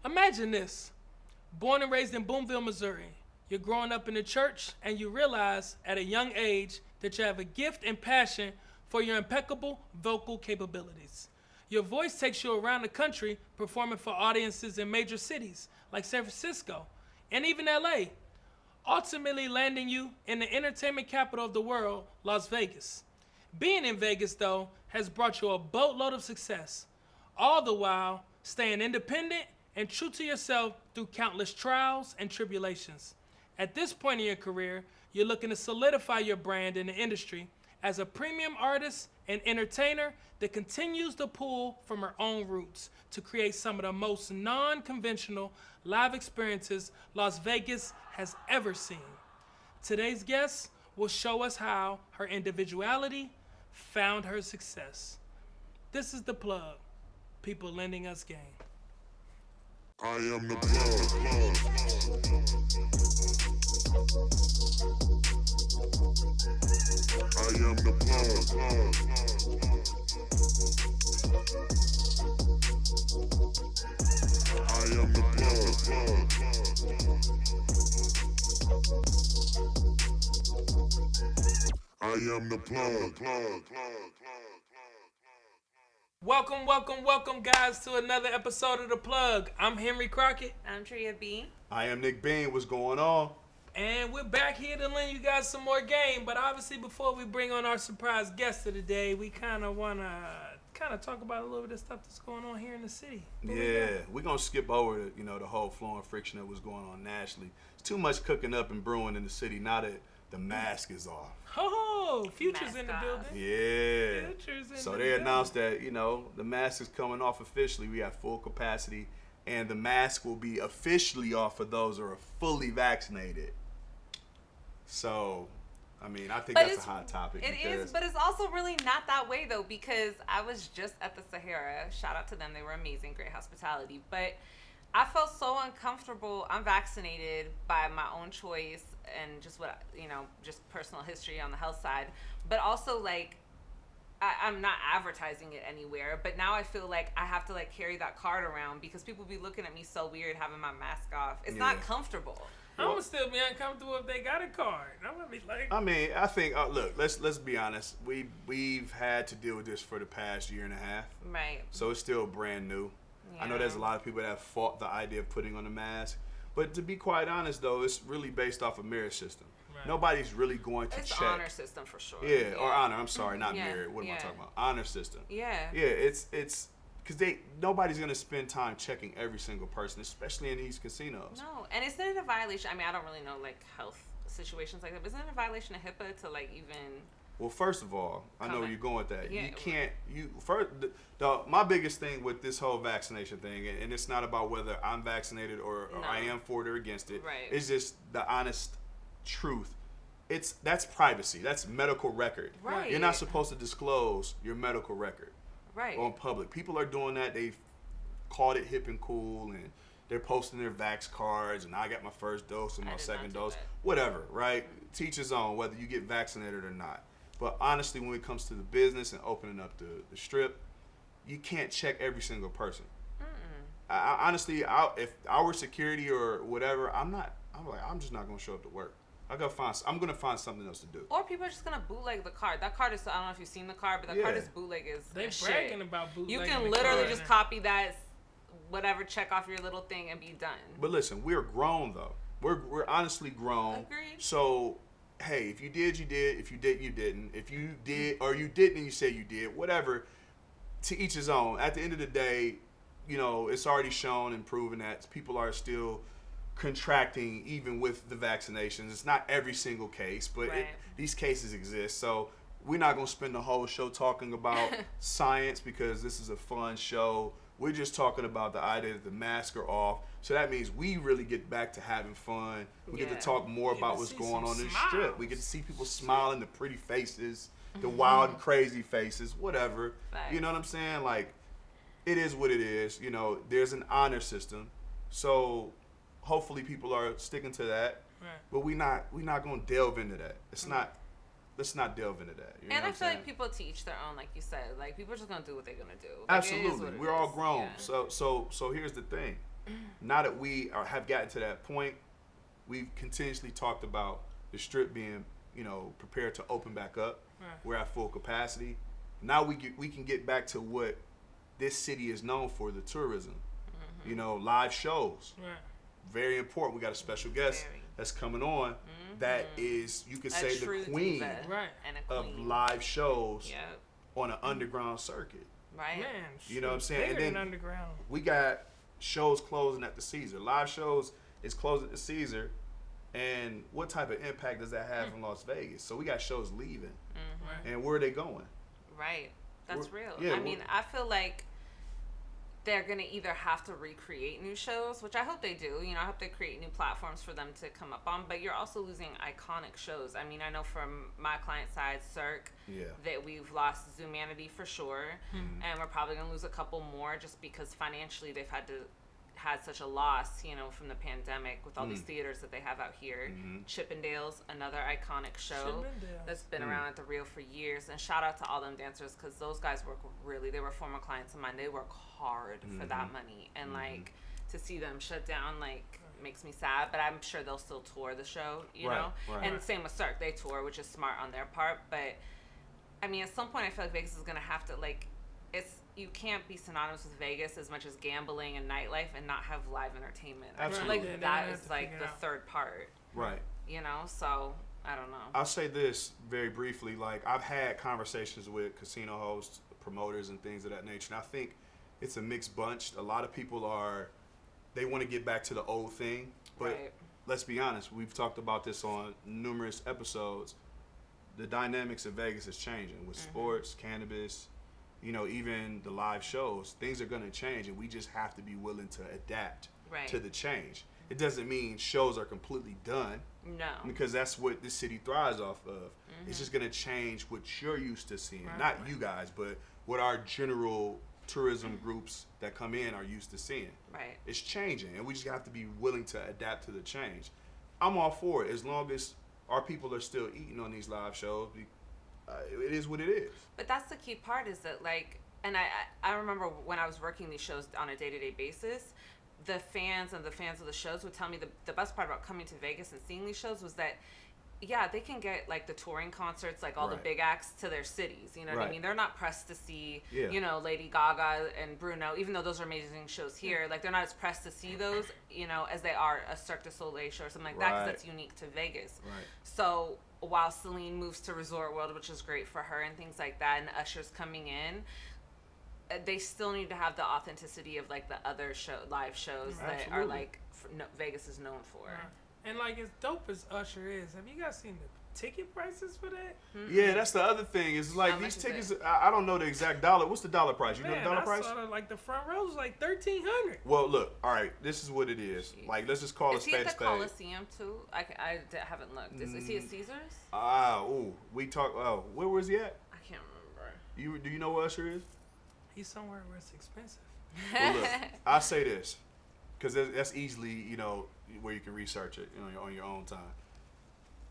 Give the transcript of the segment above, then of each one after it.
Imagine this. Born and raised in Boonville, Missouri, you're growing up in the church and you realize at a young age that you have a gift and passion for your impeccable vocal capabilities. Your voice takes you around the country performing for audiences in major cities like San Francisco and even LA, ultimately landing you in the entertainment capital of the world, Las Vegas. Being in Vegas, though, has brought you a boatload of success, all the while staying independent and true to yourself through countless trials and tribulations. At this point in your career, you're looking to solidify your brand in the industry as a premium artist and entertainer that continues to pull from her own roots to create some of the most non-conventional live experiences Las Vegas has ever seen. Today's guest will show us how her individuality found her success. This is The Plug, people lending us game. I am the plug. I am the plug. I am the plug. I am the plug. Welcome, guys, to another episode of The Plug. I'm Henry Crockett. I'm Tria B. I am Nick Bean. What's going on? And we're back here to lend you guys some more game. But obviously, before we bring on our surprise guest of the day, we kind of want to talk about a little bit of stuff that's going on here in the city. We're going to skip over, the whole flow and friction that was going on nationally. There's too much cooking up and brewing in the city now that the mask is off. Oh, Future's in the building. Yeah. Future's in so the they building. announced that, the mask is coming off officially. We have full capacity. And the mask will be officially off for those who are fully vaccinated. So, I think that's a hot topic. It is, but it's also really not that way, though, because I was just at the Sahara. Shout out to them. They were amazing, great hospitality. But I felt so uncomfortable. I'm vaccinated by my own choice and just just personal history on the health side. But also, I'm not advertising it anywhere. But now I feel like I have to, carry that card around because people be looking at me so weird having my mask off. It's not comfortable. I'm gonna still be uncomfortable if they got a card. I'm gonna be like. I think. Look, let's be honest. We've had to deal with this for the past year and a half. Right. So it's still brand new. Yeah. I know there's a lot of people that have fought the idea of putting on a mask, but to be quite honest, though, it's really based off a merit system. Right. Nobody's really going to it's check. Honor system for sure. Yeah, or honor. I'm sorry, not Yeah. merit. What am I Yeah. talking about? Honor system. Yeah. Yeah, it's because nobody's gonna spend time checking every single person, especially in these casinos. No, and isn't it a violation? I don't really know health situations like that, but isn't it a violation of HIPAA to even? Well, first of all, I know where you're going with that. Yeah. You can't. My biggest thing with this whole vaccination thing, and it's not about whether I'm vaccinated or I am for it or against it. Right. It's just the honest truth. That's privacy. That's medical record. Right. You're not supposed to disclose your medical record. Right. On public. People are doing that. They've called it hip and cool, and they're posting their vax cards, and I got my first dose and my second dose. Whatever, right? Teach his own, whether you get vaccinated or not. But honestly, when it comes to the business and opening up the strip, you can't check every single person. Honestly, if our security or whatever, I'm just not going to show up to work. I'm gonna find something else to do. Or people are just gonna bootleg the card. That card is, I don't know if you've seen the card, but that card is bootleg as They shit. bragging about bootlegging. You can literally just copy that, whatever, check off your little thing and be done. But listen, we're grown though. We're honestly grown. Agreed. So, hey, if you did, you did. If you didn't, you didn't. If you did or you didn't and you say you did, whatever. To each his own. At the end of the day, it's already shown and proven that people are still contracting even with the vaccinations. It's not every single case, but these cases exist. So we're not going to spend the whole show talking about science because this is a fun show. We're just talking about the idea that the masks are off. So that means we really get back to having fun. We get to talk more about what's going on in the strip. We get to see people smiling, the pretty faces, the wild and crazy faces, whatever. Right. You know what I'm saying? It is what it is. There's an honor system. So hopefully people are sticking to that, but we're not going to delve into that. Let's not delve into that. You know And I what feel I'm like people teach their own, like you said. People are just going to do what they're going to do. Absolutely. We're all grown. Yeah. So here's the thing. now that we have gotten to that point, we've continuously talked about the Strip being, prepared to open back up. Right. We're at full capacity. Now we can get back to what this city is known for, the tourism. Live shows. Right. Very important. We got a special guest that's coming on that is, you could say, the queen diva Right. and a of queen. live shows Yep. on an underground circuit. Right. Man, You know what I'm saying? Bigger And then than underground. we got shows closing at the Caesar. Live shows is closing at the Caesar. And what type of impact does that have in Las Vegas? So we got shows leaving. Right. And where are they going? Right. That's We're- real. yeah, I mean, I feel like they're going to either have to recreate new shows, which I hope they do. I hope they create new platforms for them to come up on. But you're also losing iconic shows. I mean, I know from my client side, Cirque, that we've lost Zoomanity for sure. And we're probably going to lose a couple more just because financially they've had such a loss, from the pandemic with all these theaters that they have out here. Chippendales, another iconic show Chippendales. that's been around at the Real for years. And shout out to all them dancers because those guys they were former clients of mine. They work hard for that money. And to see them shut down, makes me sad. But I'm sure they'll still tour the show, you know? Right. And same with Cirque. They tour, which is smart on their part. But, I mean, at some point I feel like Vegas is going to have to, you can't be synonymous with Vegas as much as gambling and nightlife and not have live entertainment. Absolutely. I feel Yeah, like they're that gonna is have to figure it the out. third part, Right. So I don't know. I'll say this very briefly. I've had conversations with casino hosts, promoters, and things of that nature. And I think it's a mixed bunch. A lot of people they want to get back to the old thing. But Right. let's be honest. We've talked about this on numerous episodes. The dynamics of Vegas is changing with sports, cannabis, even the live shows. Things are going to change, and we just have to be willing to adapt Right. to the change. It doesn't mean shows are completely done, No. because that's what this city thrives off of. It's just going to change what you're used to seeing. Right. Not you guys, but what our general tourism groups that come in are used to seeing. Right. It's changing, and we just have to be willing to adapt to the change. I'm all for it as long as our people are still eating on these live shows. It is what it is. But that's the key part is that and I remember when I was working these shows on a day-to-day basis, the fans of the shows would tell me the best part about coming to Vegas and seeing these shows was that, yeah, they can get the touring concerts, all the Right. big acts to their cities. You know what I Right. mean? They're not pressed to see, Yeah. Lady Gaga and Bruno, even though those are amazing shows here. They're not as pressed to see those, as they are a Cirque du Soleil show or something like that, because Right. that's unique to Vegas. Right. So while Celine moves to Resort World, which is great for her and things like that, and Usher's coming in, they still need to have the authenticity of the other live shows that are Absolutely. Vegas is known for. And as dope as Usher is, have you guys seen the ticket prices for that? Yeah, that's the other thing. Is How much these is tickets. it? I don't know the exact dollar. What's the dollar price? You know Man, the dollar I price? saw the front row was $1,300. Well, look. All right. This is what it is. Jeez. Let's just call Is a he spade at a the spade. Coliseum too? I haven't looked. Is he at Caesars? We talk. Oh, where was he at? I can't remember. Do you know what Usher is? He's somewhere where it's expensive. Well, look, I'll say this, because that's easily, where you can research it on your own time.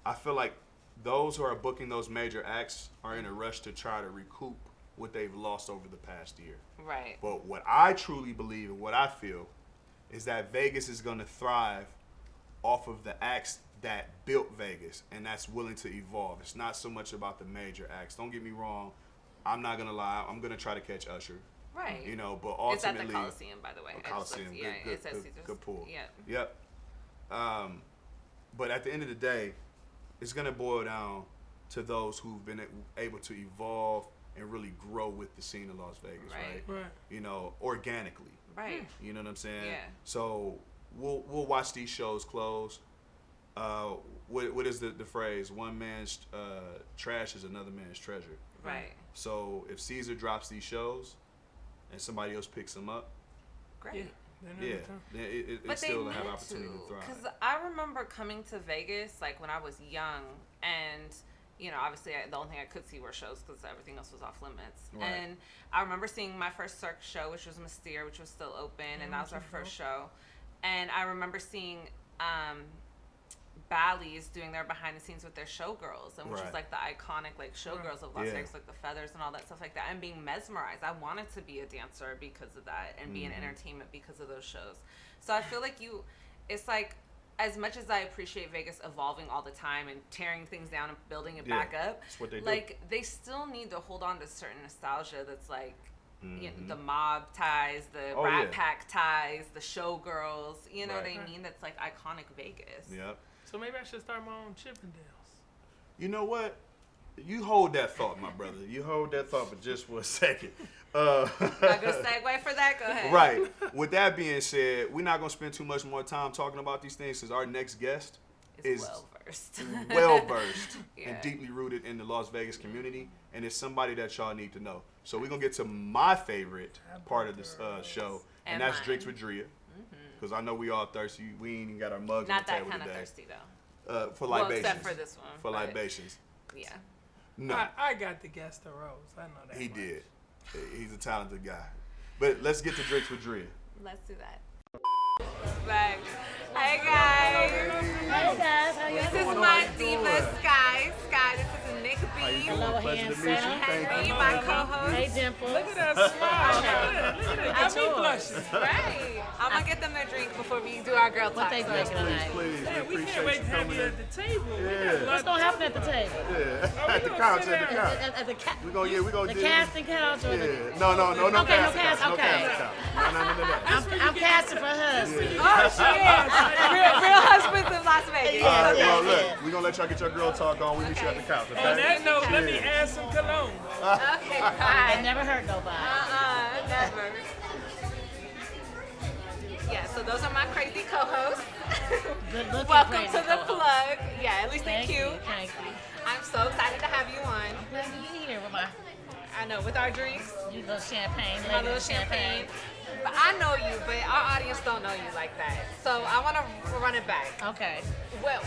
I feel like those who are booking those major acts are in a rush to try to recoup what they've lost over the past year. Right. But what I truly believe and what I feel is that Vegas is going to thrive off of the acts that built Vegas, and that's willing to evolve. It's not so much about the major acts. Don't get me wrong. I'm not going to lie. I'm going to try to catch Usher. Right. But It's at the ultimately, Coliseum, by the way. I just Coliseum, looked- yeah, good, it's at good, Caesars. good pull. Yeah. Yep. But at the end of the day, it's gonna boil down to those who've been able to evolve and really grow with the scene of Las Vegas, Right. Right. Organically. Right. You know what I'm saying? Yeah. So we'll watch these shows close. What is the phrase? One man's trash is another man's treasure. Right. So if Caesar drops these shows and somebody else picks them up, Great. Yeah. They're yeah, never done. it But they still meant have to, opportunity to thrive. because I remember coming to Vegas when I was young, and obviously the only thing I could see were shows because everything else was off limits. Right. And I remember seeing my first Cirque show, which was Mystere, which was still open, and that was our first show. And I remember seeing Bally's doing their behind the scenes with their showgirls, and which is Right. like the iconic like showgirls of Las Yeah. Vegas, like the feathers and all that stuff like that, and being mesmerized. I wanted to be a dancer because of that, and be in entertainment because of those shows. So I feel like it's like, as much as I appreciate Vegas evolving all the time and tearing things down and building it back up, that's what they do. like they still need to hold on to certain nostalgia that's like, you know, the mob ties, the Rat Pack ties, the showgirls, you know what I mean? That's like iconic Vegas. Yep. So maybe I should start my own Chippendales. You know what? You hold that thought, my brother. You hold that thought for just for a second. A good segue for that? Go ahead. Right. With that being said, we're not going to spend too much more time talking about these things because our next guest is well versed. well versed Yeah. and deeply rooted in the Las Vegas community, and it's somebody that y'all need to know. So we're going to get to my favorite part of this show, and that's mine. Drinks with Drea. Because I know we all thirsty. We ain't even got our mugs Not on the that table kind of today. thirsty though. For Well, libations. except for this one. For but, libations. Yeah. No, I got the guest the rose. I know that. he much. did. He's a talented guy. But let's get to Drinks with Drea. Let's do that. Back. Hey guys. Hey guys, how you This is doing? my diva Skye. Skye, this is Nick B. Hello, handsome. Henry, my co-host. Hey, Dimple. Look at that smile. Look at that. Got me yours. blushing. Right. I'm gonna get them their drink before we do our girl talk. What they drinking tonight? Please, Man, we can't wait to have you at the table. We got a lot What's gonna happen at the table? Yeah. At the gonna couch, sit at the down. couch. At the We gonna the do casting couch or the? Yeah. No Okay, no casting cast, couch. okay. No casting couch. No. I'm casting for husband. Oh, she is. Real husbands in Las Vegas. Yeah. All right, well, yeah. look, we're gonna let y'all get your girl talk on. We meet you at the couch, On okay? that note, let me Cheers. add some cologne. Okay, I bye. never hurt nobody. Never. Yeah, so those are my crazy co-hosts. Good looking Welcome crazy to the co-host. plug. Yeah, at least they're Thank you. cute. Thank you. I'm so excited to have you on. Glad to be here with my I know, with our drinks, little champagne. my lady little champagne. But I know you, but our audience don't know you like that. So I want to run it back. Okay. Well,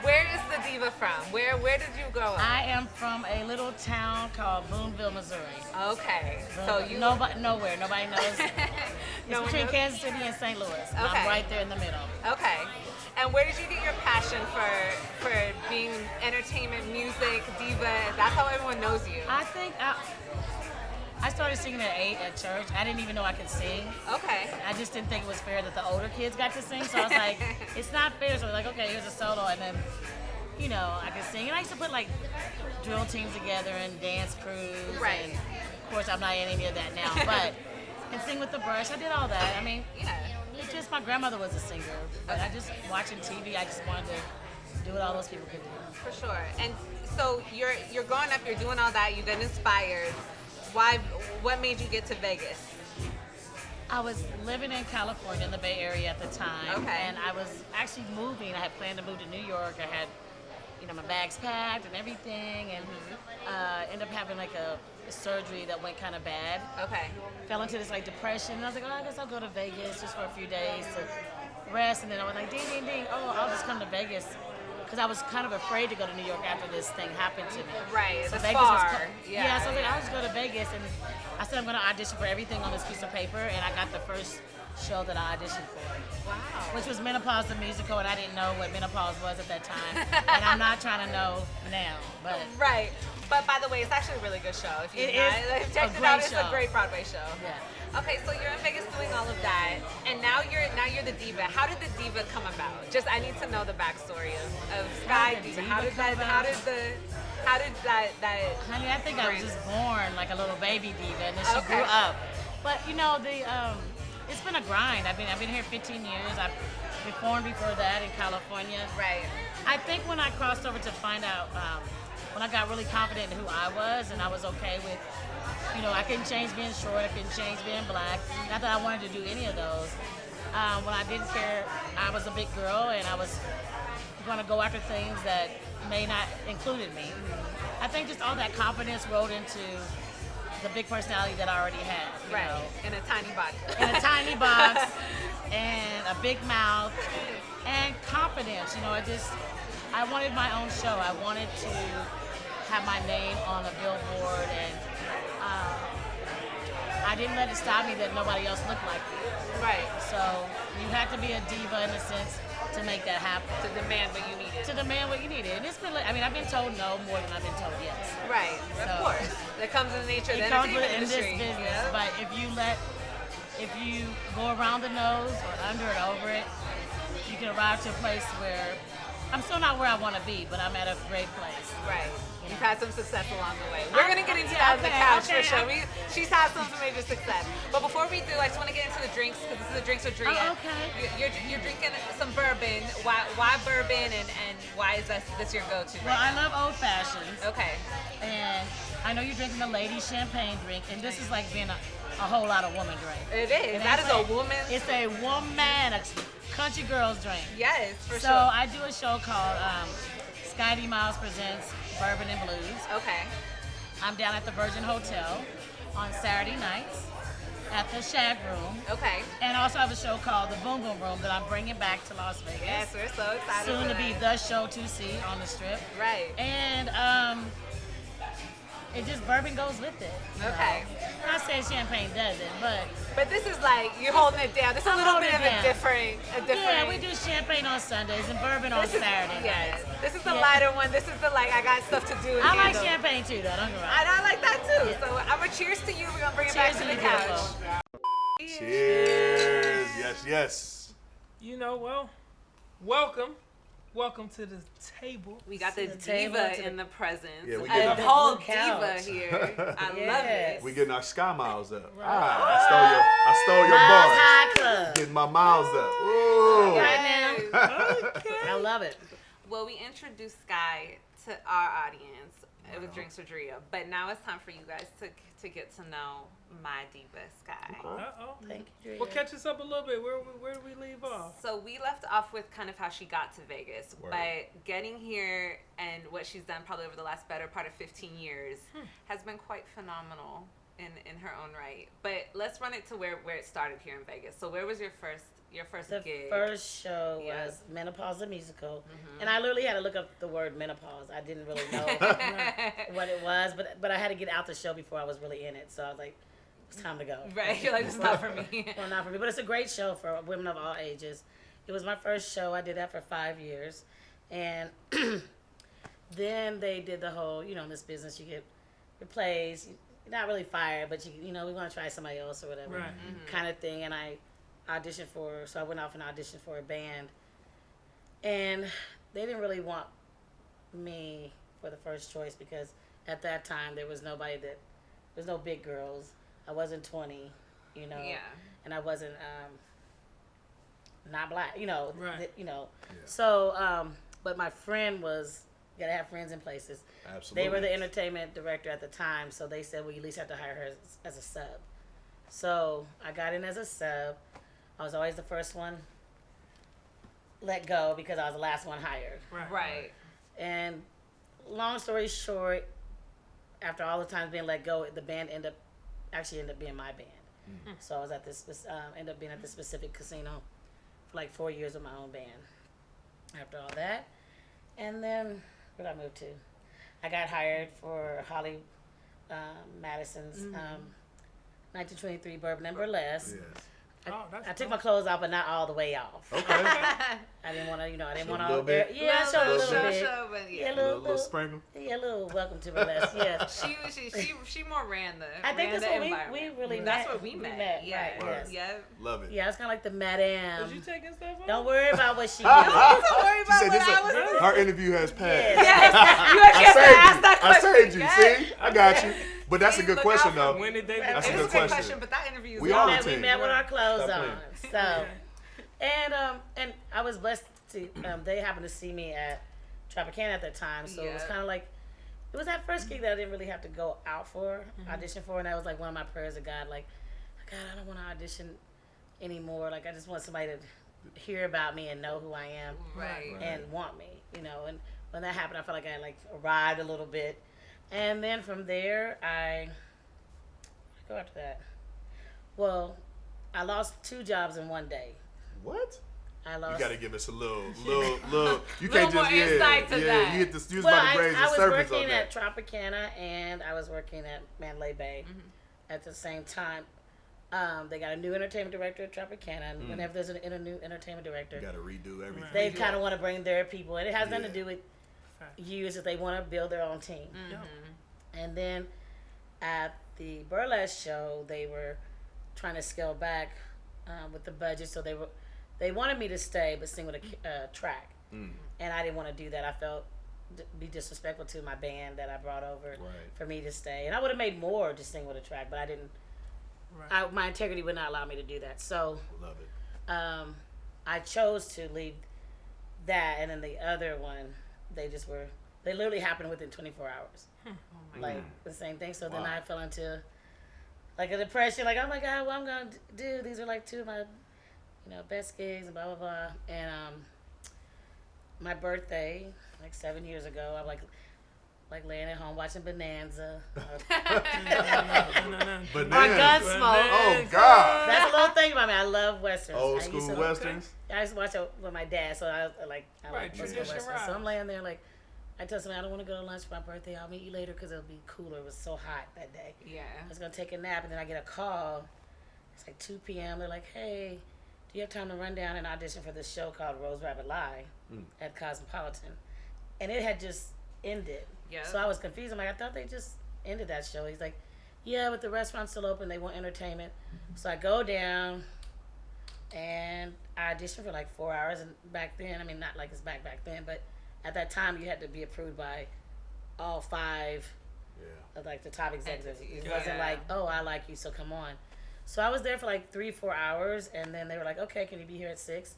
where is the diva from? Where did you grow up? I am from a little town called Boonville, Missouri. Okay. So you nobody knows. It's No one between knows? Kansas City and St. Louis. Okay. I'm right there in the middle. Okay. And where did you get your passion for being entertainment, music, diva? That's how everyone knows you. I think I started singing at 8 at church. I didn't even know I could sing. Okay. I just didn't think it was fair that the older kids got to sing. So I was like, it's not fair. So I was like, okay, here's a solo. And then, you know, I could sing. And I used to put like drill teams together and dance crews. Right. And of course, I'm not in any of that now. But, and sing with the brush. I did all that. I mean, Yeah. it's just my grandmother was a singer. But I just, watching TV, I just wanted to do what all those people could do. For sure. And so you're growing up, you're doing all that, you get inspired. What made you get to Vegas? I was living in California in the Bay Area at the time. Okay. And I was actually moving. I had planned to move to New York. I had, you know, my bags packed and everything. And ended up having like a surgery that went kind of bad. Okay. Fell into this like depression. And I was like, oh, I guess I'll go to Vegas just for a few days to rest. And then I was like, ding, ding, ding. Oh, I'll just come to Vegas. Because I was kind of afraid to go to New York after this thing happened to me. Right. It's Vegas far. yeah, so I was like, I'll just go to Vegas. And I said I'm going to audition for everything on this piece of paper. And I got the first show that I auditioned for. Wow. Which was Menopause the Musical, and I didn't know what menopause was at that time. And I'm not trying to know now. But Right. But by the way, it's actually a really good show. If you It not, is check a it out. great It's a show. great Broadway show. yeah. Okay, so you're in Vegas doing all of that, and now you're the diva. How did the diva come about? Just I need to know the backstory of How Skye did Diva. Diva How did come that? about? How did that? Honey, I think I was brand- just born like a little baby diva, and then she Okay. grew up. But you know, it's been a grind. I've been here 15 years. I've performed before that in California. Right. I think when I crossed over to find out, when I got really confident in who I was, and I was okay with, you know, I couldn't change being short, I couldn't change being black. Not that I wanted to do any of those. When I didn't care, I was a big girl, and I was going to go after things that may not included me. I think just all that confidence rolled into the big personality that I already had. You Right. know, In a tiny body. in a tiny box and a big mouth and confidence. You know, I wanted my own show. I wanted to have my name on a billboard, and I didn't let it stop me that nobody else looked like me. Right. So you had to be a diva in a sense to make that happen. To demand what you needed. To demand what you needed. And it's been, I mean, I've been told no more than I've been told yes. Right, of So- course. That comes in the nature of the It comes entertainment in this industry. business, Yeah. but if you go around the nose or under and over it, you can arrive to a place where I'm still not where I want to be, but I'm at a great place. Right. You've had some success along the way. We're going to get into that on the couch for sure. She's had some major success. But before we do, I just want to get into the drinks because this is a drinks with Drea. Oh, okay. You're drinking some bourbon. Why bourbon and why is this your go-to? Well, I love old fashions. Okay. And I know you're drinking the lady champagne drink, and this is like being a whole lot of woman drink. It is. And That is a like- woman's. It's a woman, a country girl's drink. Yes, for So sure. I do a show called Skye Miles Presents Bourbon and Blues. Okay. I'm down at the Virgin Hotel on Saturday nights at the Shag Room. Okay. And also I have a show called the Boom Boom Room that I'm bringing back to Las Vegas. Yes, we're so excited. Soon for to be that. the show to see on the Strip. Right. And it just bourbon goes with it. you know. Okay. I'm not saying champagne doesn't, but But this is like you're holding it down. This is a I'm little holding bit of it a down. different. yeah, we do champagne on Sundays and bourbon on This is, Saturday yes. nights. This is the Yeah. lighter one. This is the like I got stuff to do. And I like handle. champagne too, though. Don't get me wrong. And I like that too. Yeah. So I'm gonna cheers to you. We're gonna bring it Cheers back to to the you, couch. beautiful. Cheers. Yes, yes. You know, well, welcome to the table. We got the To the table, diva to the- in the presence. Yeah, we A get whole the diva couch. here. I love Yes. it. We getting our Skye Miles up. Right. I stole your Miles bars. High Club. Getting my miles up. Ooh. Right now. Okay. I love it. Well, we introduced Skye to our audience with Drinks with Drea, but now it's time for you guys to get to know my diva, Skye. Uh-oh. Thank you, Drea. Well, catch us up a little bit. Where do we leave off? So we left off with kind of how she got to Vegas, Word. but getting here and what she's done probably over the last better part of 15 years has been quite phenomenal in her own right. But let's run it to where it started here in Vegas. So where was your first The gig? first show Yeah. was Menopause the Musical, and I literally had to look up the word menopause. I didn't really know what it was, but I had to get out the show before I was really in it. So I was like, it's time to go. Right, you're like, it's not for me. Well, not for me, but it's a great show for women of all ages. It was my first show. I did that for 5 years, and then they did the whole, in this business, you get replaced, you're not really fired, but we want to try somebody else or whatever Right. kind of thing. And I auditioned so I went off and auditioned for a band, and they didn't really want me for the first choice because at that time there was no big girls. I wasn't 20, Yeah. and I wasn't not black, Right. So, but my friend was, you gotta have friends in places. Absolutely. They were the entertainment director at the time, so they said, well, you at least have to hire her as a sub. So I got in as a sub. I was always the first one let go because I was the last one hired. Right. And long story short, after all the times being let go, the band ended up being my band. So I was at ended up being at this specific casino for like 4 years with my own band. After all that, and then where did I move to? I got hired for Holly Madison's 1923 Bourbon and Burlesque. Yes. Oh, that's I took my clothes off, but not all the way off. Okay. I didn't want to, I didn't Show want a to. little bit? Yeah, I showed a little bit. But Yeah, yeah. Little sprinkle. Yeah, a little welcome to burlesque. Yes. She more ran the. I think ran that's the what we environment. really That's met. where we met. Yeah. Right, yes. Yeah. Love it. Yeah, it's kind of like the madam. Was you taking stuff off? Don't worry about what she did. Don't worry She about said what I was. this our interview has passed. Yes. You actually have to ask that I question. saved you. Yes. See? I got you. But that's a See, good look question, out for though. me. When did they? That's It a was good a good question. question, but that interview is We all long. a team. We met with our clothes Stop on. playing. So, and I was blessed to. They happened to see me at Tropicana at that time, so it was Yeah. kind of like it was that first gig that I didn't really have to go out for, audition for, and that was like one of my prayers to God, like, God, I don't want to audition anymore. Like, I just want somebody to hear about me and know who I am Right. and want me, And when that happened, I felt like I arrived a little bit, and then from there, I go after that. Well, I lost 2 jobs in one day. What? I You lost. got to give us a little. You Little can't more just insight to that. You hit the. You was Well, about to raise I the was surface on working at that. Tropicana and I was working at Mandalay Bay at the same time. They got a new entertainment director at Tropicana. And whenever there's a new entertainment director, You got to redo everything. they kind of want to bring their people. And it has nothing to Yeah. do with you. It's that they want to build their own team. And then at the Burlesque show, they were trying to scale back with the budget. So they wanted me to stay but sing with a track. And I didn't want to do that. I felt be disrespectful to my band that I brought over for me to stay. And I would have made more just sing with a track, but I didn't. My integrity would not allow me to do that. So Love it. I chose to leave that, and then the other one, they literally happened within 24 hours. Like the same thing. So then I fell into like a depression, like, oh my God, what I'm going to do? These are like two of my, best gigs and blah, blah, blah. And my birthday, like 7 years ago, I'm like laying at home watching Bonanza. Bananas. Or Gunsmoke. Oh, God. That's a little thing about me. I love westerns. Old I school used to- westerns. I used to watch it with my dad, so I like tradition westerns. So rides. I'm laying there like, I tell somebody I don't want to go to lunch for my birthday. I'll meet you later because it'll be cooler. It was so hot that day. Yeah. I was gonna take a nap, and then I get a call. It's like 2 p.m. They're like, "Hey, do you have time to run down and audition for this show called Rose Rabbit Lie at Cosmopolitan?" And it had just ended. Yeah. So I was confused. I'm like, I thought they just ended that show. He's like, "Yeah, but the restaurant's still open. They want entertainment." So I go down, and I auditioned for like 4 hours. And back then, I mean, not like it's back then, but at that time, you had to be approved by all 5 of like the top executives. Entities. It wasn't like, oh, I like you, so come on. So I was there for like 3-4 hours, and then they were like, okay, can you be here at 6?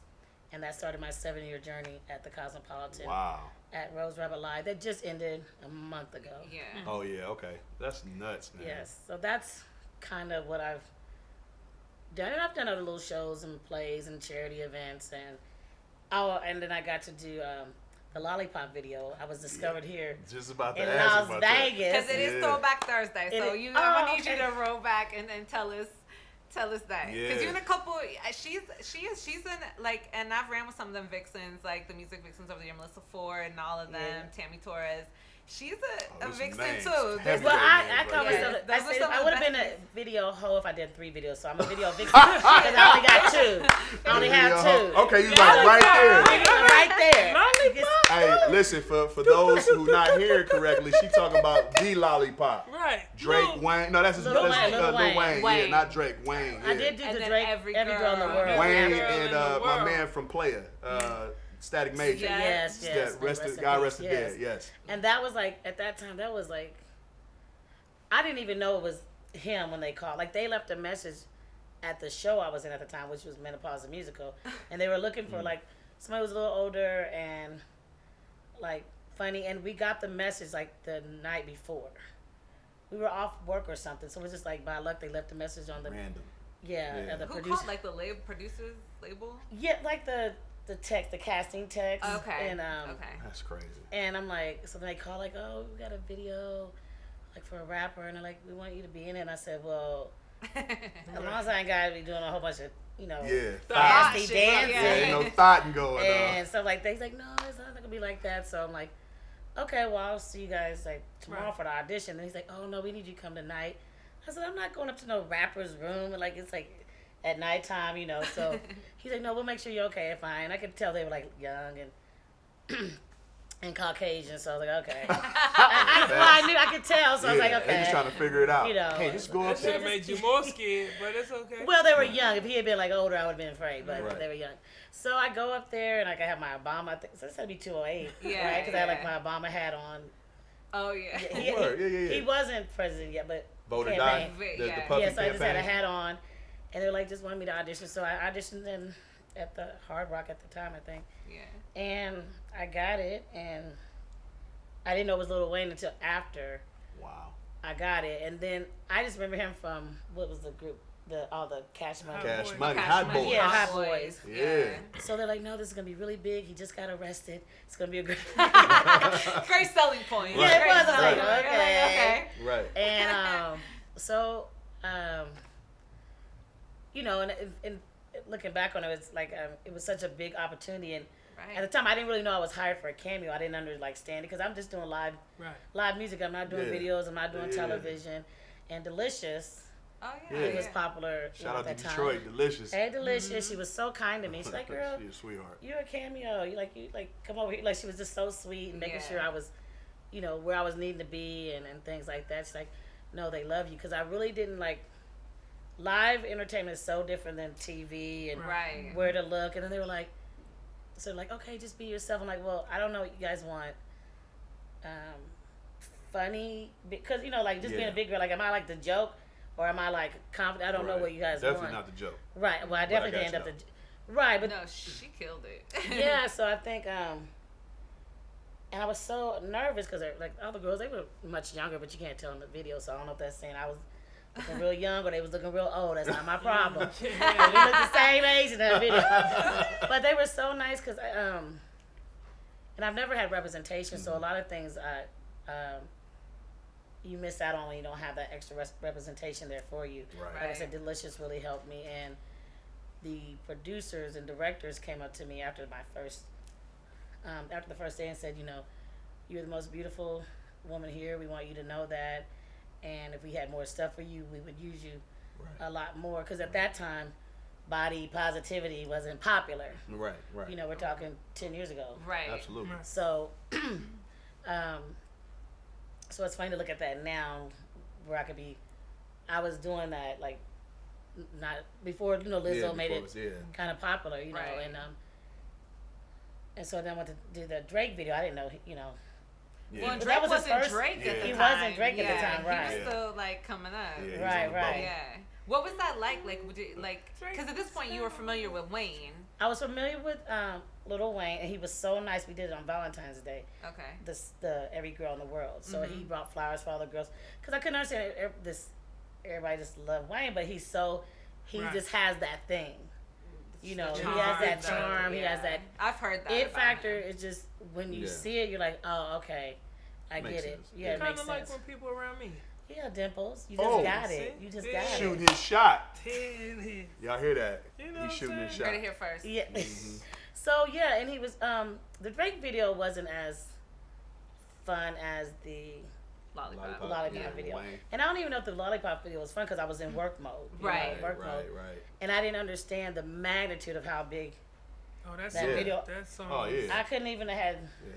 And that started my 7-year journey at the Cosmopolitan. Wow. At Rose Rabbit Live. That just ended a month ago. Yeah. Oh, yeah, okay. That's nuts, man. Yes. So that's kind of what I've done. And I've done other little shows and plays and charity events. And then I got to do the Lollipop video. I was discovered here Just about to in ask Las about that. Vegas. Because it is Throwback Thursday, so It is- I'm gonna need okay. you to roll back and tell us that. Because Yeah. you're in a couple. She's in like, and I've ran with some of them vixens, like the music vixens over there, Melissa Ford and all of them, Yeah. Tammy Torres. She's a those vixen names. too. Heavy Well, names, I bro. call Yeah, myself. those were some I of would the have been best a video hoe if I did 3 videos. So I'm a video vixen because I only got 2. I only have 2. Okay, you like right there. Right there. Lollipop. Hey, listen, for those who not hearing correctly, she talking about the Lollipop. Right. Drake, Lil- Wayne. No, that's his Lil Lil Wayne. Wayne. Wayne. Yeah, not Drake. Wayne. Yeah. I did do And the then Drake Every Every Girl in the Girl. World. Wayne Girl in and the my world. man from Player, Static Major. Yeah. Yes, yes. That rested, in God peace, rested yes. dead. Yes. And that was like, at that time, that was like, I didn't even know it was him when they called. Like, they left a message at the show I was in at the time, which was Menopause the Musical. And they were looking for, like, somebody who was a little older and, like, funny. And we got the message, like, the night before. We were off work or something. So it was just like, by luck, they left a message on the... Random. Yeah, Yeah. the Who producer. called, like the producers label? Yeah, like the text, the casting text. Okay. And, okay. That's crazy. And I'm like, so then they call like, oh, we got a video, like for a rapper, and they're like, we want you to be in it. And I said, well, as long as I ain't gotta be doing a whole bunch of, Yeah. Ah, nasty shit, dancing yeah. Ain't no thought going and stuff like that. He's like, no, it's not gonna be like that. So I'm like, okay, well, I'll see you guys like tomorrow Right. for the audition. And he's like, oh no, we need you to come tonight. I said, I'm not going up to no rapper's room, and like it's like at nighttime, So he's like, no, we'll make sure you're okay, fine. I could tell they were like young and and Caucasian, so I was like, okay. I knew I could tell, so I was like, okay. They just trying to figure it out. Hey, just go That up should there. have made you more scared, but it's okay. Well, they were young. If he had been like older, I would have been afraid, but Right. they were young. So I go up there and like I have my Obama. So this had to be 208, Yeah, right? Because I had like yeah. my Obama hat on. Oh yeah. Word, yeah. He wasn't president yet, but Vote or campaign. die. Yeah. The puppy Yeah, so I just had a campaign. hat on, and they like just wanted me to audition. So I auditioned in at the Hard Rock at the time, I think, Yeah. and I got it, and I didn't know it was Lil Wayne until after Wow. I got it, and then I just remember him from what was the group, all the Cash Money. Cash Cash Boy. Money, Cash Hot Money, Boys. Yeah, Hot Boys. Yeah. So they're like, no, this is gonna be really big. He just got arrested. It's gonna be a great. Great selling point. Yeah, it Great was. I was selling like, point. You're okay. Right. And so, and looking back on it, it's like it was such a big opportunity. And Right. at the time, I didn't really know I was hired for a cameo. I didn't understand it because I'm just doing live Right. music. I'm not doing Yeah. videos. I'm not doing Yeah. television. And Delicious Oh Yeah. yeah. He was popular. Shout out to at that Detroit, time. Delicious. Hey, Delicious. She was so kind to me. She's like, girl, She's a sweetheart. you're a cameo. You like come over here. Like she was just so sweet and making Yeah. sure I was, where I was needing to be and things like that. She's like, no, they love you because I really didn't like. Live entertainment is so different than TV and Right. where to look. And then they were like, okay, just be yourself. I'm like, well, I don't know what you guys want. Funny because like just being a big girl. Like, am I like the joke or am I like confident? I don't know what you guys Definitely want. not the joke. Right. Well, I But I definitely got didn't you end up right, but No, she killed it. yeah. So I think and I was so nervous because like other girls, they were much younger, but you can't tell in the video. So I don't know if that's saying I was looking real young or they was looking real old. That's not my problem. They looked the same age in that video, but they were so nice because and I've never had representation, so a lot of things you miss out on when you don't have that extra representation there for you. Right. Like I said, Delicious really helped me, and the producers and directors came up to me after the first day and said, you're the most beautiful woman here. We want you to know that, and if we had more stuff for you, we would use you a lot more. Because at that time, body positivity wasn't popular. Right. We're talking 10 years ago. Right. Absolutely. So, so it's funny to look at that now, where I was doing that like, not before Lizzo made it kind of popular, Right. and so then I went to do the Drake video. I didn't know, Well, But Drake that was his wasn't first- Drake at the he time. wasn't Drake at the time, right. He was still like coming up. Yeah, he was Right, on the right. bubble. Yeah. What was that like? Like, would you because at this point you were familiar with Wayne. I was familiar with Lil Wayne, and he was so nice. We did it on Valentine's Day. Okay. The Every Girl in the World. So he brought flowers for all the girls because I couldn't understand everybody just loved Wayne, but he just has that thing. He has that charm. He has that I've heard that. it about factor. him. Is just when you see it, you're like, oh, okay, I Makes get it. sense. Yeah, it Kind makes of like sense. when people around me. Yeah, Dimples, you just Oh. got it. You just got Shooting it. his shot. 10 hits. Y'all hear that? You know He's what shooting I'm his saying? shot. Heard it here first. Yeah. So yeah, and he was the Drake video wasn't as fun as the Lollipop. Lollipop Yeah. video. Wayne. And I don't even know if the Lollipop video was fun because I was in work mode. Right. Work mode. Right. And I didn't understand the magnitude of how big Oh, that's that Yeah. video. That song. Oh, yeah. I couldn't even have had.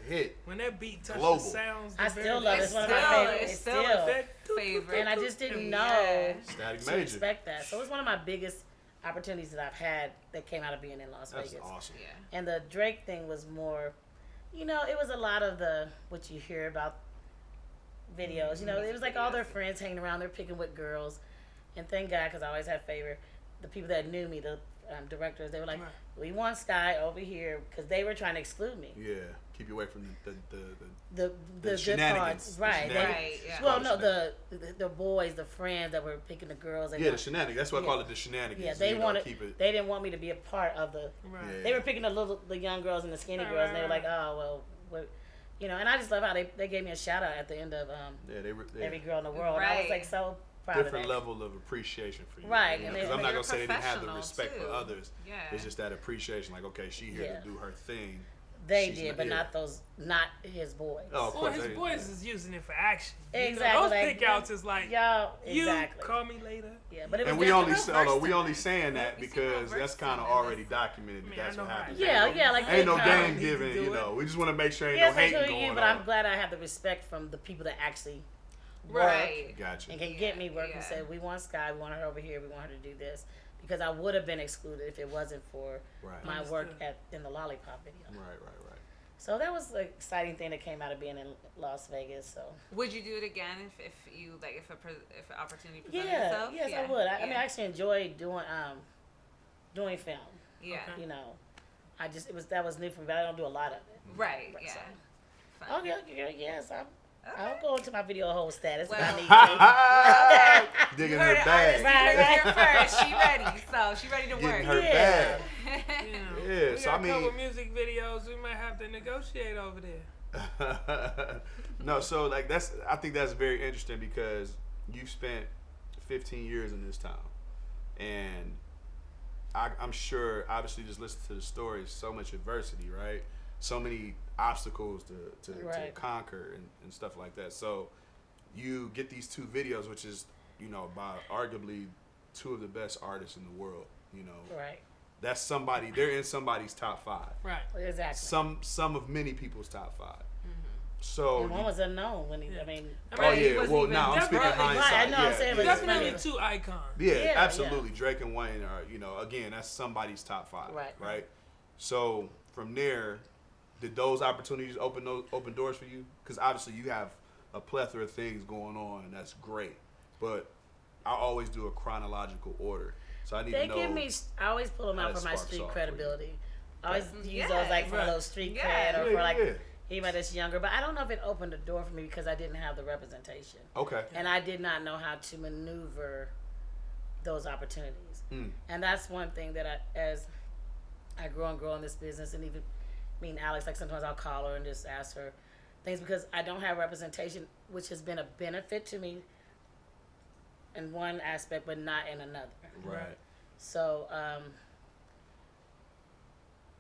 Yeah, hit. When that beat touches Global. the sounds, I the still very- love it. It's one of my favorites. It's still That favorite. And I just didn't know Yeah. Static to Major. expect that. So it was one of my biggest opportunities that I've had that came out of being in Las That's Vegas. awesome. Yeah. And the Drake thing was more, it was a lot of what you hear about videos. It was like all their friends hanging around, they're picking with girls. And thank God, because I always had the people that knew me, the directors, they were like, Right. we want Skye over here, because they were trying to exclude me. Yeah. Keep you away from the The good shenanigans. parts, The right? shenanigans. Right, yeah. Well, no, the boys, the friends that were picking the girls. Yeah, the shenanigans. That's why I call it the shenanigans. Yeah, they wanted. keep it. They didn't want me to be a part of the. Right. Yeah. They were picking the young girls and the skinny girls, and they were like, oh well, what, And I just love how they gave me a shout out at the end of Yeah, they Every Girl in the World. And I was Right. like so proud different of that. level of appreciation for you. Right, You know, and 'cause they- I'm not You're gonna say they didn't have the professional, respect for too. others. Yeah. It's just that appreciation. Like, okay, she here Yeah. to do her thing. They She's did, not- but yeah. not his boys. Oh, of Well, course. his they- boys is using it for action. Exactly, Those like, pickouts is like, Y'all, you exactly. call me later. Yeah, but it was And we definitely- only saying that We see because real that's kind of verses in already this. documented. I mean, That's I know what how happens. it Yeah, is. yeah, like Ain't no I game don't need to giving, do you it. know. We just want to make sure ain't Yeah, no it's like, hating who are going you? But on. I'm glad I have the respect from the people that actually work Right. Gotcha. and can get me work Yeah. and say, we want Skye, we want her over here, we want her to do this. Because I would have been excluded if it wasn't for Right. my work Understood. in the Lollipop video. Right. So that was an exciting thing that came out of being in Las Vegas. So Would you do it again if you like if an opportunity presented yeah, itself? yes, Yeah. I would. I mean, Yeah. I actually enjoyed doing film. Yeah. Okay. That was new for me, but I don't do a lot of it. Right. Yeah. So- Fun. Okay, yes, I'll go into my video whole status if I Well- need to. You Digging heard her it, bag. artist. You Right, heard it here first. She ready. So she ready to Getting work. her Yeah. bag. You know, Yeah, we so got I a couple mean- music videos. We might have to negotiate over there. No, so like I think that's very interesting because you've spent 15 years in this town, and I'm sure, obviously, just listen to the stories. So much adversity, right? So many obstacles to Right. conquer and stuff like that. So you get these two videos, which is you know, by arguably two of the best artists in the world. You know, Right. that's somebody. They're in somebody's top 5. Right. Exactly. Some of many people's top 5. So And one was unknown when he. I mean. oh he yeah, wasn't well even- now I'm speaking definitely- hindsight. Right, I know yeah, I'm saying, yeah, but Definitely Yeah. two icons. yeah, Yeah, absolutely. Drake and Wayne are, you know, again, that's somebody's top 5. Right. Right. So from there, did those opportunities open doors for you? Because obviously you have a plethora of things going on, and that's great. But I always do a chronological order, so I need They to know. give me. I always pull them how out it for my sparks street off for you. credibility. I always use Yeah, those like for right. a little street Yeah. cred or Yeah, for like yeah. anybody that's younger. But I don't know if it opened the door for me because I didn't have the representation, Okay. and I did not know how to maneuver those opportunities. And that's one thing that as I grow in this business, and even me and Alex, like sometimes I'll call her and just ask her things because I don't have representation, which has been a benefit to me in one aspect, but not in another. Right. So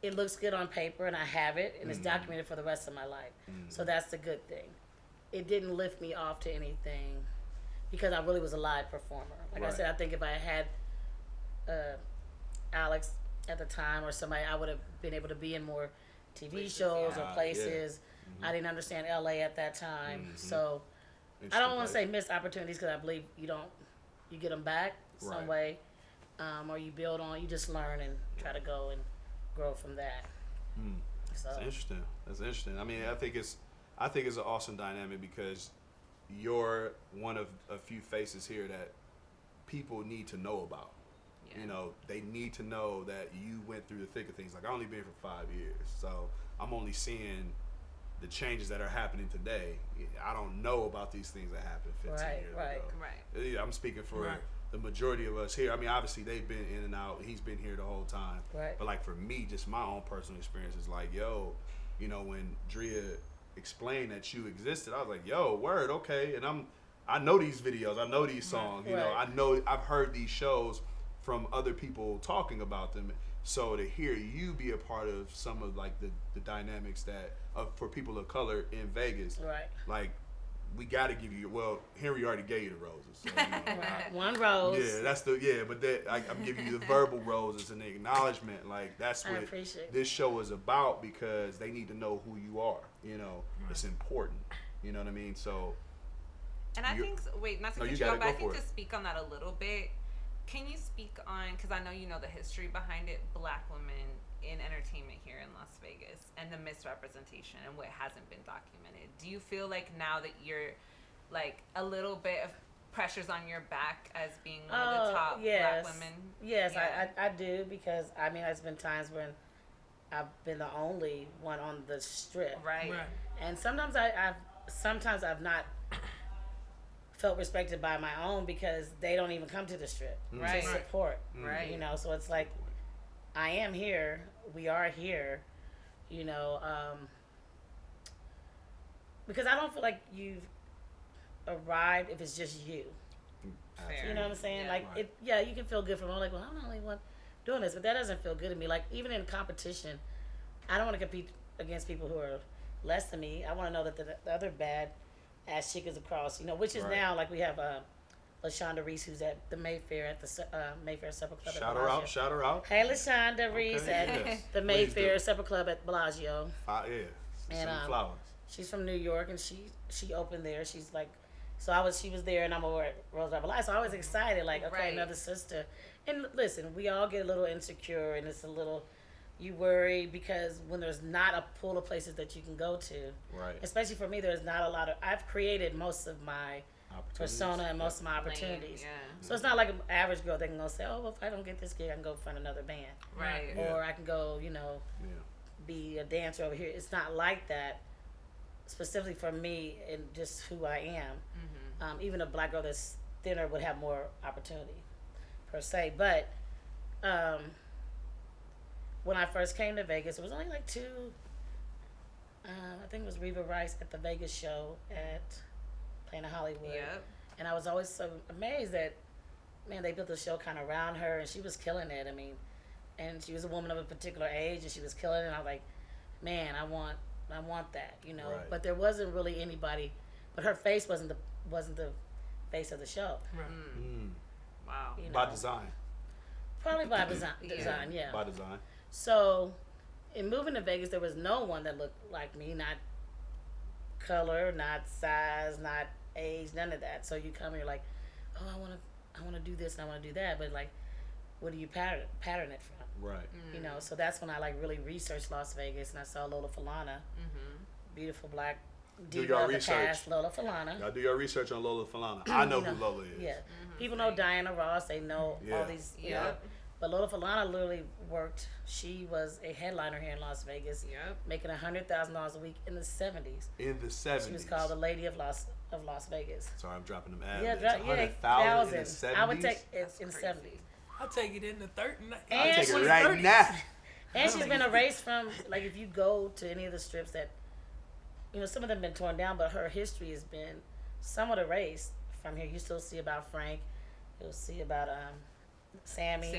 it looks good on paper, and I have it, and it's documented for the rest of my life. So that's the good thing. It didn't lift me off to anything because I really was a live performer. Like I Right. said, I think if I had Alex at the time or somebody, I would have been able to be in more TV shows yeah. or places. I didn't understand LA at that time, so I Interesting don't want to place. say missed opportunities because I believe you get them back some Right. way, or you build on. You just learn and try to go and grow from that. So That's interesting. That's interesting. I mean, I think it's an awesome dynamic because you're one of a few faces here that people need to know about. Yeah. You know, they need to know that you went through the thick of things. Like, I only been here for 5 years, so I'm only seeing the changes that are happening today. I don't know about these things that happened 15 Right, years right. ago. Right. Yeah, I'm speaking for Right. the majority of us here. I mean, obviously they've been in and out. He's been here the whole time. Right. But like for me, just my own personal experience is like, yo, you know, when Drea explained that you existed, I was like, yo, word, okay. And I know these videos, I know these songs, you know, Right. I've heard these shows from other people talking about them. So to hear you be a part of some of like the dynamics that for people of color in Vegas, right, like we got to give you. Well, Henry already gave you the roses. So, you know, one rose. but that I'm giving you the verbal roses and the acknowledgement. Like that's I what appreciate this show is about because they need to know who you are. You know, it's important. You know what I mean? So. And I You- think, wait, not to No, cut you you gotta off, but go I think for to it. speak on that a little bit, can you speak on, because I know you know the history behind it, Black women in entertainment here in Las Vegas and the misrepresentation and what hasn't been documented. Do you feel like now that you're like a little bit of pressures on your back as being one of the top yes. Black women? Yes, Yeah. I do because I mean there's been times when I've been the only one on the strip, Right. Right. and sometimes I've not felt respected by my own because they don't even come to the strip Right. to support, Right. you know. So it's like I am here, we are here, you know, because I don't feel like you've arrived if it's just you. Fair. You know what I'm saying? Yeah. Like, Right. yeah, you can feel good from like, well, I'm the only one doing this, but that doesn't feel good to me. Like, even in competition, I don't want to compete against people who are less than me. I want to know that the other bad ass chicas across, you know, which is Right. now like we have LaShonda Reese, who's at the Mayfair at the Mayfair Supper Club. Shout at her Bellagio. out. Shout her out. Hey, LaShonda Reese at yes. the Please Mayfair do. Supper Club at Bellagio. Yeah. And, Some flowers. She's from New York, and she opened there. She's like, she was there, and I'm over at Rose Rebel Live. So I was excited, like, okay, Right. another sister. And listen, we all get a little insecure, and it's a little, you worry because when there's not a pool of places that you can go to, Right. especially for me, there's not a lot of. I've created most of my Opportunities. persona and most of my Lane, opportunities. yeah. So it's not like an average girl that can go say, oh, well, if I don't get this gig, I can go find another band, Right. Yeah. or I can go, you know, Yeah. be a dancer over here. It's not like that, specifically for me and just who I am. Even a Black girl that's thinner would have more opportunity, per se. But when I first came to Vegas, it was only like two. I think it was Reva Rice at the Vegas show at Planet Hollywood. Yep. And I was always so amazed that, man, they built the show kind of around her, and she was killing it. I mean, and she was a woman of a particular age, and she was killing it. And I was like, man, I want that, you know. Right. But there wasn't really anybody. But her face wasn't the face of the show. Right. Wow. You know? By design. Probably by design, yeah. By design. So, in moving to Vegas, there was no one that looked like me, not color, not size, not age, none of that. So you come and you're like, oh, I want to do this and I want to do that, but like, what do you pattern it from? Right. You know, so that's when I like really researched Las Vegas and I saw Lola Falana, beautiful black Do diva your of the research. cast, Lola Falana. Y'all do your research on Lola Falana. I know who Lola is. Yeah, people know Diana Ross. They know all Yeah. these. You Yep. know, but Lola Falana literally worked. She was a headliner here in Las Vegas, Yep. making $100,000 a week in the '70s. In the 70s. She was called the Lady of Las Vegas. Sorry, I'm dropping them ads. Yeah, 100,000 in the 70s. I would take it That's in the crazy. '70s. I'll take it in the third. And I'll take it she's right 30s. now. And she's been erased from, like, if you go to any of the strips that, you know, some of them been torn down, but her history has been somewhat erased from here. You still see about Frank, you'll see about Sammy,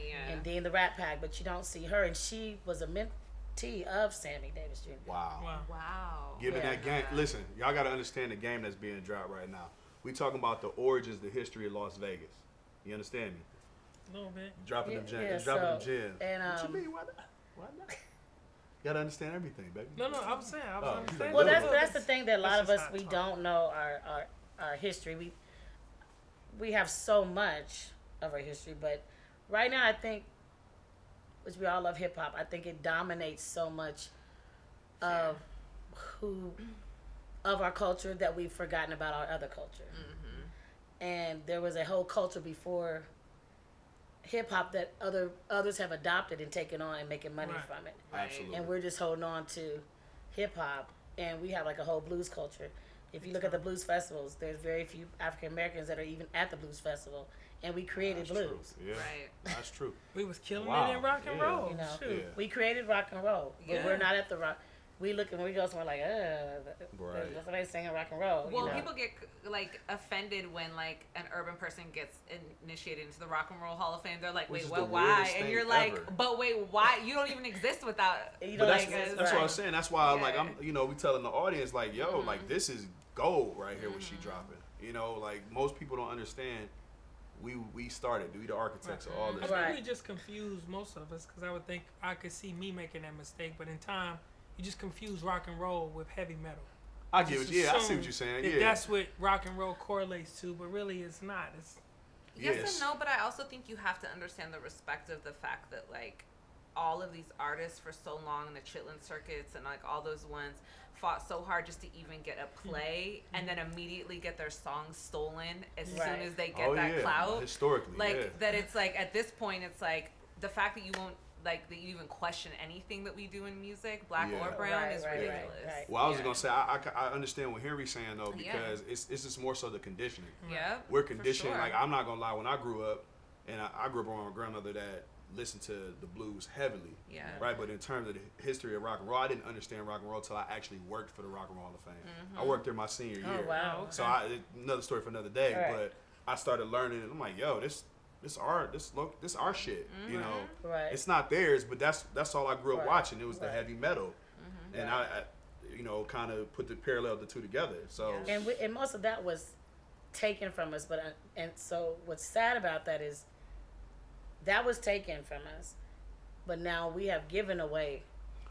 Yeah. and Dean the Rat Pack, but you don't see her. And she was a mentee of Sammy Davis Jr. Wow. Wow. Wow. Given Yeah. that game, listen, y'all got to understand the game that's being dropped right now. We talking about the origins, the history of Las Vegas. You understand me? A little bit. Dropping Yeah, them gems. yeah, dropping them so- gems. and, what you mean? Why not? Why not? You got to understand everything, baby. No, I was saying. I was Oh, understanding. Well, Look, that's the thing that a lot of That's us just we how I don't know our history. We have so much of our history, but right now I think, which we all love hip hop, I think it dominates so much of of our culture that we've forgotten about our other culture. And there was a whole culture before hip hop that others have adopted and taken on and making money Right. from it. Absolutely. And we're just holding on to hip hop, and we have like a whole blues culture. If you look at the blues festivals, there's very few African Americans that are even at the blues festival, and we created That's blues. true. Yeah. Right. That's true. We was killing Wow. it in rock and Yeah. roll. You know, Shoot. Yeah. we created rock and roll, but Yeah. we're not at the rock. We look and we go somewhere like, Right. somebody's singing rock and roll. Well, you know? people get like offended when like an urban person gets initiated into the Rock and Roll Hall of Fame. They're like, Which wait, is what? the Why? weirdest And thing you're like, ever. but wait, why? You don't even exist without. You But know, that's, like, that's right. what I'm saying. That's why, like, Yeah. I'm, we telling the audience, like, yo, like, this is gold right here. What she dropping, like, most people don't understand. We started. We the architects of all I this. think Right. we just confused most of us because I would think I could see me making that mistake, but in time, you just confuse rock and roll with heavy metal. I get Just it. Yeah, I see assume what you're saying. that Yeah, that's what rock and roll correlates to, but really it's not. It's Yes Yes. and no, but I also think you have to understand the respect of the fact that like all of these artists for so long in the Chitlin circuits and like all those ones fought so hard just to even get a play and then immediately get their songs stolen as soon Right. as they get Oh, that yeah. clout. Historically, Like yeah. that it's like at this point it's like the fact that you won't like that you even question anything that we do in music, black Yeah. or brown, Right, is right, right, ridiculous. right. Well, I was Yeah. gonna say I understand what Henry's saying though Yeah. because it's just more so the conditioning. Yeah, We're for conditioned. sure. Like I'm not gonna lie, when I grew up, and I grew up around my grandmother that listened to the blues heavily. Yeah. Right, but in terms of the history of rock and roll, I didn't understand rock and roll till I actually worked for the Rock and Roll Hall of Fame. I worked there my senior year. Oh, wow. So another story for another day. Right. But I started learning, and I'm like, yo, this art, this our shit. You know, Right. it's not theirs, but that's all I grew up Right. watching. It was the Right. heavy metal, and I kind of put the parallel the two together. So And most of that was taken from us, but and so what's sad about that is that was taken from us, but now we have given away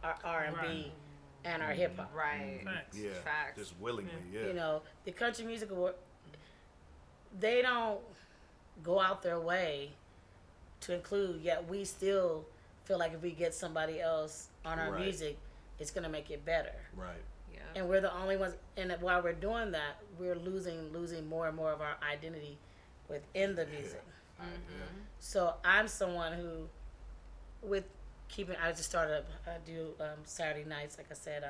our R&B Right. and our hip hop. Right. Facts. yeah, Facts. just willingly, yeah. You know, the country music award, they don't go out their way to include, yet we still feel like if we get somebody else on our Right. music, it's gonna make it better. Right. Yeah. And we're the only ones. And while we're doing that, we're losing more and more of our identity within the music. Yeah. So I'm someone who, I just started. I do Saturday nights, like I said.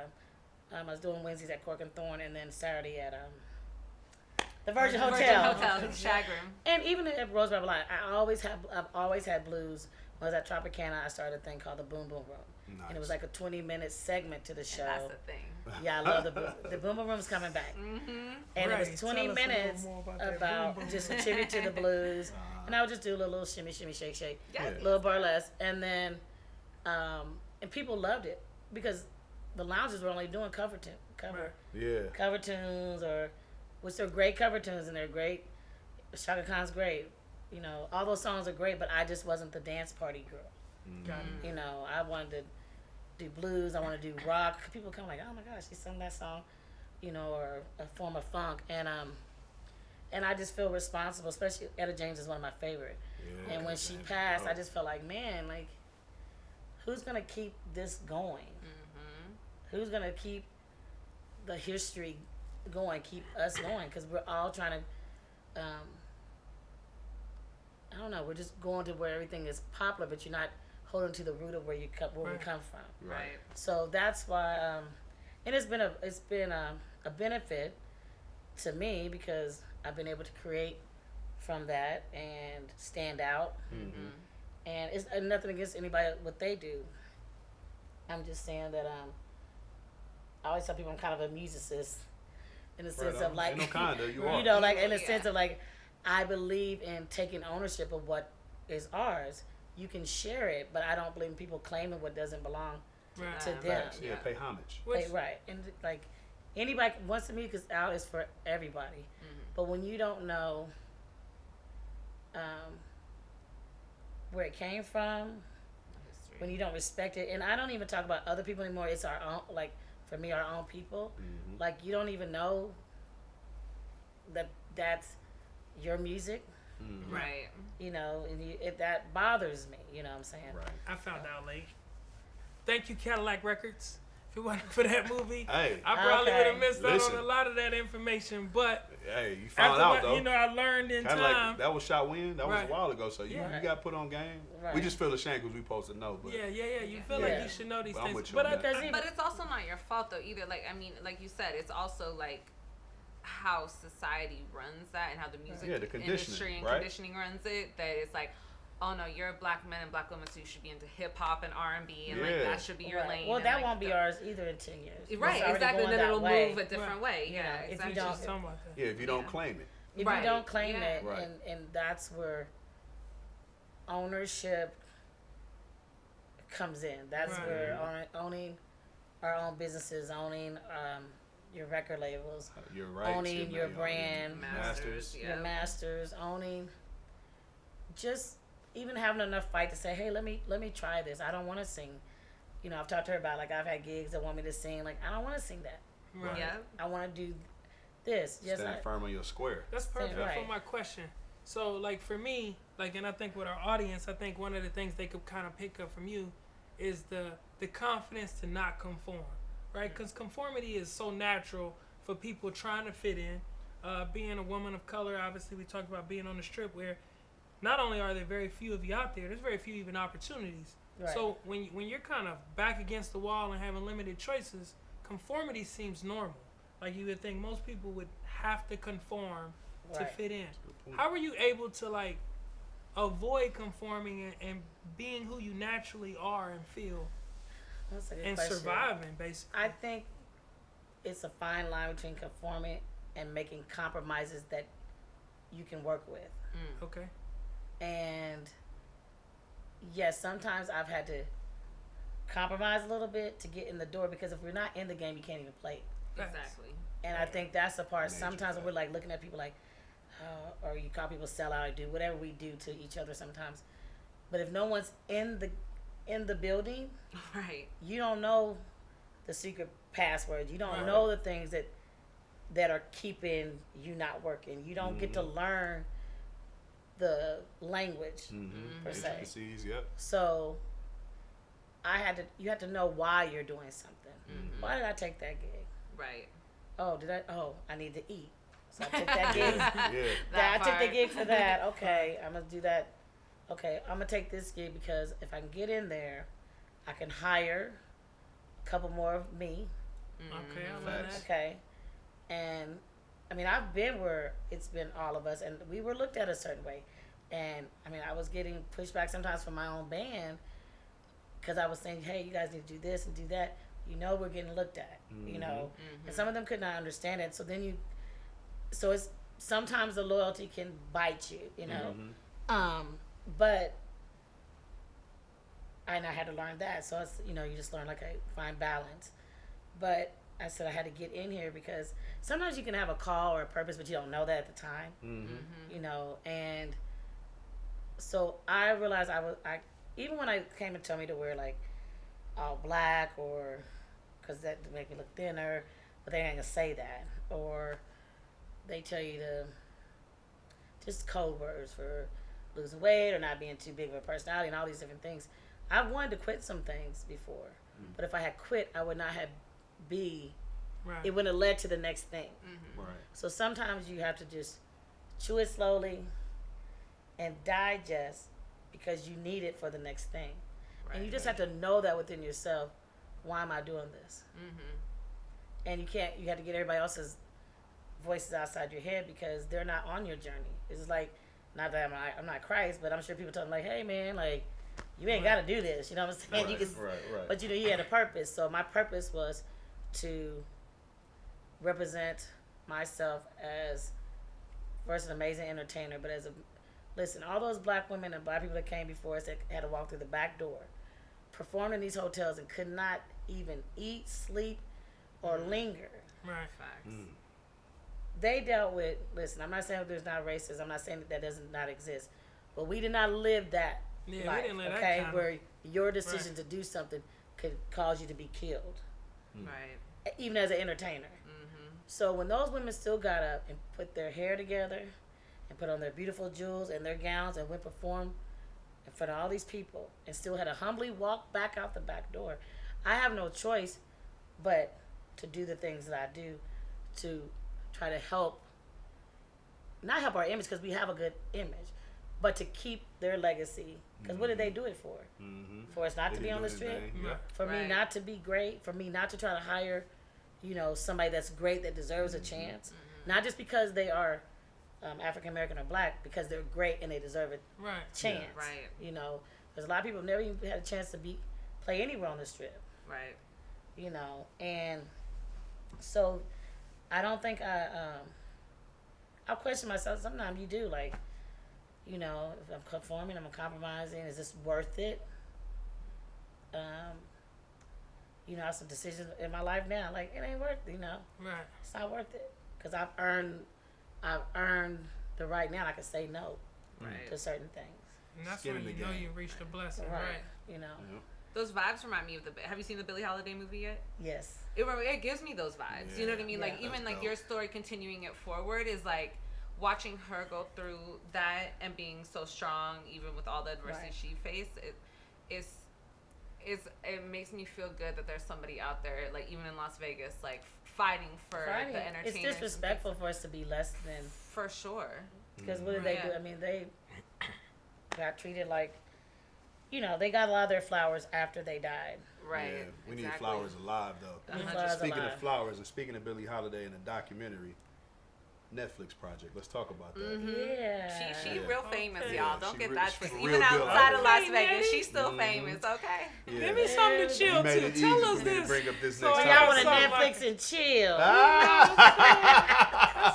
I was doing Wednesdays at Cork and Thorn, and then Saturday at the Virgin Hotel. Shag Room. And even at Roosevelt Live, I've always had blues. When I was at Tropicana, I started a thing called the Boom Boom Room, and it was Nice. like a 20-minute segment to the show. And that's the thing. Yeah, I love the Boom Boom Room's coming back. And Right. it was 20 Tell us a little minutes more about that about Boom Boom just a tribute to the blues. And I would just do a little shimmy, shimmy, shake, shake. Yeah. Little burlesque. And then, and people loved it because the lounges were only doing cover Yeah. tunes, which are great cover tunes and they're great Shaka Khan's great. You know, all those songs are great, but I just wasn't the dance party girl. Got it. You know, I wanted to do blues. I wanted to do rock. People come like, oh my gosh, she sung that song, you know, or a form of funk. And I just feel responsible, especially Etta James is one of my favorite. Yeah, And when she passed, I just felt like, man, like, who's gonna keep this going? Who's gonna keep the history going, keep us going? Because we're all trying to, I don't know, we're just going to where everything is popular, but you're not holding to the root of where we come from. Right. So that's why, and it's been a benefit to me because I've been able to create from that and stand out. And it's nothing against anybody what they do. I'm just saying that I always tell people I'm kind of a musicist in the sense of like, Ain't no kinda, you are. you know, like in the sense of like, I believe in taking ownership of what is ours. You can share it, but I don't believe in people claiming what doesn't belong Right. to them. Facts. Yeah, pay homage. Which, Right. And like anybody, once the music is out, it's for everybody. But when you don't know where it came from, when you don't respect it, and I don't even talk about other people anymore, it's our own, like for me, our own people. Like you don't even know that that's your music, Right. you know, and that bothers me, you know what I'm saying? Right. I found out late. Thank you, Cadillac Records. If it wasn't for that movie, Hey. I probably Okay. would have missed out Listen. on a lot of that information. But Hey, you found after out what, though. you know, I learned in Kinda time. like that was shot when? That was Right. a while ago. So you Yeah. got put on game. Right. We just feel ashamed because we supposed to know. But Yeah. You feel Yeah. like you should know these But I'm things. with you But on I, that. But it's also not your fault though either. Like I mean, like you said, it's also like how society runs that and how the music Yeah, the conditioning, industry and right? conditioning runs it. That it's like, oh no, you're a black man and black woman, so you should be into hip hop and R&B, and like Yeah. that should be your Right. lane. Well, and, that like, won't be ours either in 10 years. Right, It's already exactly. going Then that it'll way. move a different way. You Yeah, know, if you exactly. don't- just talking about that. yeah, if you don't Yeah. claim it. If Right. you don't claim Yeah. it, Right. and that's where ownership comes in. That's Right. where owning our own businesses, owning your record labels, You're right. owning your brand, Masters. your Yeah. masters, owning, just even having enough fight to say, hey, let me try this. I don't want to sing. You know, I've talked to her about, like, I've had gigs that want me to sing. Like, I don't want to sing that. Right. Yeah. I want to do this. Yes, Stand firm on your square. That's perfect Right. for my question. So, like, for me, like, and I think with our audience, I think one of the things they could kind of pick up from you is the confidence to not conform, right? Because conformity is so natural for people trying to fit in. Being a woman of color, obviously, we talked about being on the strip where not only are there very few of you out there, there's very few even opportunities. Right. So when you're kind of back against the wall and having limited choices, conformity seems normal. Like you would think most people would have to conform to Right. fit in. How were you able to like avoid conforming and being who you naturally are and feel That's a good and question. surviving basically? I think it's a fine line between conforming and making compromises that you can work with. Okay. And yes, sometimes I've had to compromise a little bit to get in the door because if we're not in the game, you can't even play. Exactly. And I think that's the part. Major Sometimes when fact. we're like looking at people like, or you call people sell out or do whatever we do to each other sometimes. But if no one's in the building, Right. you don't know the secret passwords. You don't Right. know the things that are keeping you not working. You don't get to learn the language per se. Intricacies, yep. So you had to know why you're doing something. Why did I take that gig? Right. I need to eat. So I took that gig. Yeah. I took the gig for that. Okay, I'm gonna do that. Okay, I'm gonna take this gig because if I can get in there, I can hire a couple more of me. Okay, I love Facts. that. Okay, and I mean I've been where it's been all of us, and we were looked at a certain way, and I mean I was getting pushback sometimes from my own band because I was saying, hey, you guys need to do this and do that. You know we're getting looked at. You know, and some of them could not understand it. So it's sometimes the loyalty can bite you. You know. But I had to learn that. So it's, you know, you just learn like a fine balance. But I said I had to get in here because sometimes you can have a call or a purpose, but you don't know that at the time. You know, and so I realized I even when I came and told me to wear like all black or because that would make me look thinner, but they ain't gonna say that, or they tell you to just code words for losing weight or not being too big of a personality and all these different things. I wanted to quit some things before, but if I had quit, I would not have it wouldn't have led to the next thing. Right. So sometimes you have to just chew it slowly and digest because you need it for the next thing. And you just have to know that within yourself. Why am I doing this? And you have to get everybody else's voices outside your head because they're not on your journey. It's like, not that I'm not Christ, but I'm sure people tell them like, hey man, like, you ain't got to do this. You know what I'm saying? Right. But you know, he had a purpose. So my purpose was to represent myself as first an amazing entertainer, but listen, all those black women and black people that came before us that had to walk through the back door, performed in these hotels and could not even eat, sleep, or linger. Right. Facts. They dealt with, listen, I'm not saying there's not racism. I'm not saying that does not exist. But we did not live that Yeah, life, we didn't live that okay, kind of- where your decision to do something could cause you to be killed, Right. even as an entertainer. So when those women still got up and put their hair together and put on their beautiful jewels and their gowns and went perform in front of all these people and still had to humbly walk back out the back door, I have no choice but to do the things that I do to try to not help our image because we have a good image, but to keep their legacy. Because what did they do it for? For us not They to be didn't on do the strip, anything. Yeah. for me Right. not to be great, for me not to try to hire, somebody that's great that deserves a chance, not just because they are African American or black, because they're great and they deserve a Right. chance. Right. There's a lot of people who never even had a chance to play anywhere on the strip. Right. And so I don't think I'll question myself. Sometimes you do, like, if I'm conforming, I'm compromising, is this worth it? I have some decisions in my life now, like, it ain't worth it, Right. it's not worth it. Because I've earned the right now, I can say no Right. to certain things. And that's Skin when in you the know game. you reached a blessing, Right. right? Those vibes remind me of have you seen the Billie Holiday movie yet? Yes. It gives me those vibes. You know what I mean? Yeah. Like, even That's like dope. your story continuing it forward is like watching her go through that and being so strong, even with all the adversity Right. she faced. It makes me feel good that there's somebody out there, like even in Las Vegas, like fighting for the entertainers. It's disrespectful for us to be less than. For sure. Because what did they do? Yeah. I mean, they got treated like, they got a lot of their flowers after they died. Right. Yeah, we need exactly. flowers alive though. We need flowers Speaking alive. of flowers and speaking of Billie Holiday and the documentary, Netflix project. Let's talk about that. Yeah. She Yeah. real famous, Okay. y'all. Yeah, Don't she get real- that she's twisted. real Even deal outside out of there. Las Okay, Vegas, Nettie. she's still famous. Okay. Yeah. Give me something to You chill made to. it Tell easy us for me to this. bring up this So next I Y'all got want to something Netflix like- and chill. That's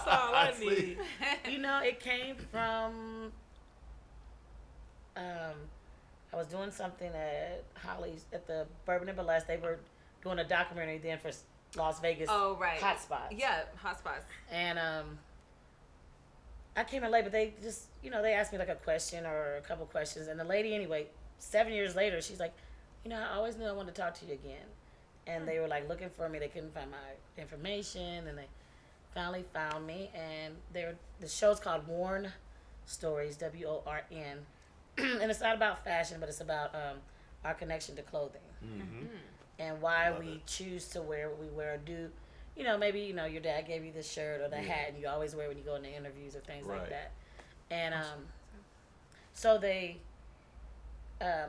all I See. need. It came from. I was doing something at Holly's at the Bourbon and Burlesque. They were doing a documentary then for Las Vegas. Oh, right. Hotspots. Yeah, hotspots. And I came in late, but they just, they asked me like a question or a couple questions. And the lady, anyway, 7 years later, she's like, I always knew I wanted to talk to you again. And they were like looking for me. They couldn't find my information, and they finally found me. And the show's called Worn Stories, WORN. And it's not about fashion, but it's about our connection to clothing. And why Love we it. choose to wear what we wear or do. Maybe, your dad gave you the shirt or the hat and you always wear when you go into interviews or things like Right. that. And so the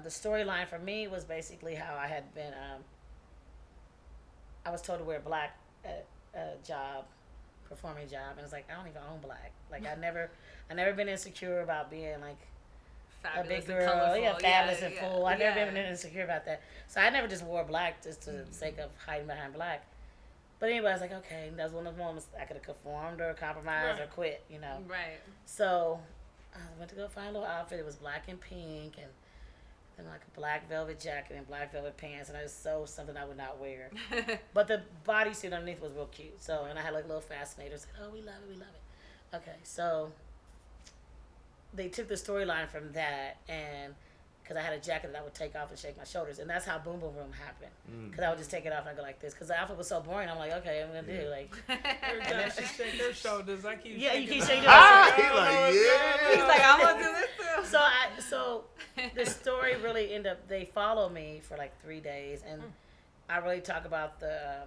storyline for me was basically how I had been, I was told to wear black at a job, performing job, and it's like, I don't even own black. Like, I never been insecure about being like, Fabulous a big and girl, colorful. fabulous and full. I've never yeah. been insecure about that. So I never just wore black just to the sake of hiding behind black. But anyway, I was like, okay, that was one of the moments I could have conformed or compromised or quit, Right. So I went to go find a little outfit. It was black and pink, and then like a black velvet jacket and black velvet pants, and I just sewed something I would not wear. But the bodysuit underneath was real cute. So, and I had like little fascinators. Oh, we love it, we love it. Okay, so they took the storyline from that, and because I had a jacket that I would take off and shake my shoulders, and that's how Boom Boom Room happened. Because I would just take it off and I go like this. Because the outfit was so boring, I'm like, okay, I'm gonna do like. Every time she shake her shoulders, I keep. Yeah, you keep shaking shaking my- your He like, yeah. He's like, I'm gonna do this too. So the story really ended up. They followed me for like 3 days, and I really talk about the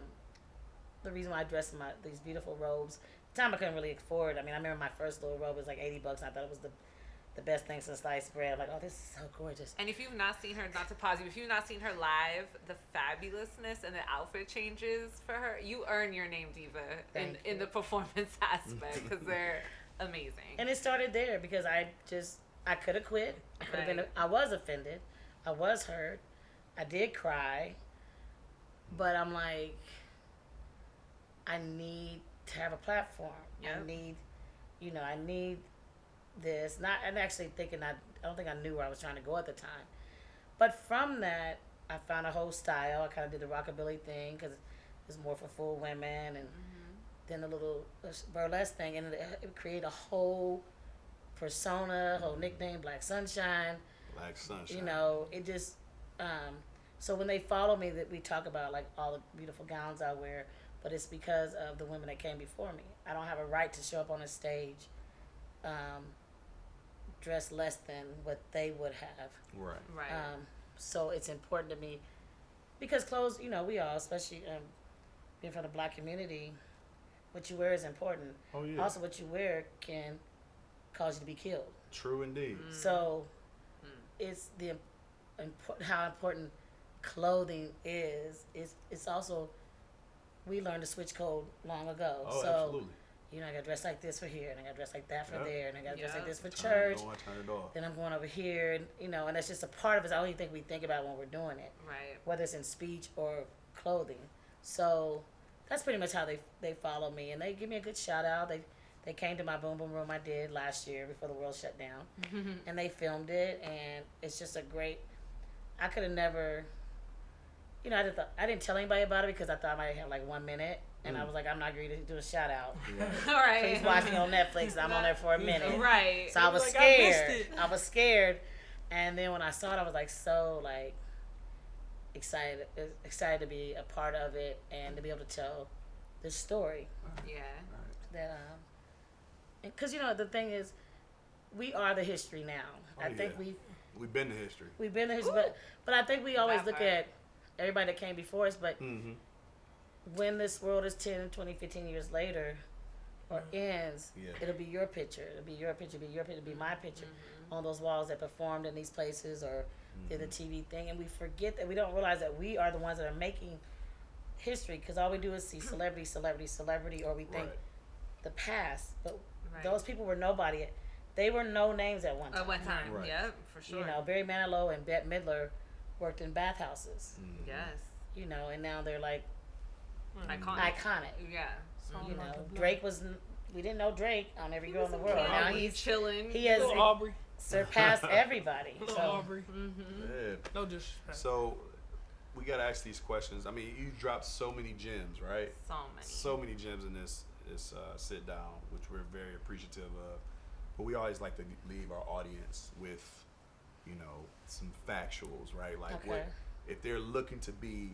reason why I dressed in these beautiful robes. At the time I couldn't really afford. I mean, I remember my first little robe was like $80, and I thought it was the best thing since sliced bread. Like, oh, this is so gorgeous. And if you've not seen her, not to pause you, if you've not seen her live, the fabulousness and the outfit changes for her, you earn your name Diva in the performance aspect because they're amazing. And it started there because I could have quit. I could have been. I was offended. I was hurt. I did cry. But I'm like, I need to have a platform. Yep. I need this. Not, and actually thinking, I don't think I knew where I was trying to go at the time. But from that, I found a whole style. I kind of did the rockabilly thing because it's more for full women, and then the little burlesque thing, and it created a whole persona, whole nickname, Black Sunshine. Black Sunshine. You know, it just. So when they follow me, that we talk about like all the beautiful gowns I wear, but it's because of the women that came before me. I don't have a right to show up on a stage, dressed less than what they would have. Right. Right. So it's important to me because clothes, we all, especially being from the Black community, what you wear is important. Oh yeah. Also, what you wear can cause you to be killed. True indeed. So it's how important clothing is. It's also, we learned to switch code long ago. Oh, so, absolutely. I got to dress like this for here, and I got to dress like that for there, and I got to dress like this for Turn it church. on, turn it off. Then I'm going over here, and and that's just a part of it. I don't even think we think about when we're doing it, Right. whether it's in speech or clothing. So that's pretty much how they follow me, and they give me a good shout out. They came to my Boom Boom Room I did last year before the world shut down, and they filmed it, and it's just a great. I could have never. I didn't tell anybody about it because I thought I might have like 1 minute, and I was like, I'm not going to do a shout out. All right. Please watch me on Netflix. And I'm on there for a minute. Right. So I was like, scared. I I was scared, and then when I saw it, I was like so like excited to be a part of it and to be able to tell this story. Yeah. That because the thing is, we are the history now. Oh, I think yeah. We've been to history. we've been the history, but I think we always look at everybody that came before us, but when this world is 10, 20, 15 years later or ends, it'll be your picture. It'll be your picture, it'll be my picture on those walls that performed in these places or did the TV thing. And we forget that we don't realize that we are the ones that are making history because all we do is see celebrity, or we think the past. But those people were nobody. They were no names at one time. At one time. Right. Yep, for sure. Barry Manilow and Bette Midler worked in bathhouses. Yes. And now they're like iconic. Yeah. Drake we didn't know Drake on every girl in the world. Now he's chilling. He has Little Aubrey. surpassed everybody. Little So Aubrey. Yeah. No disrespect. So we gotta ask these questions. I mean, you dropped so many gems, right? So many. So many gems in this sit down, which we're very appreciative of. But we always like to leave our audience with, some factuals, right? Like what if they're looking to be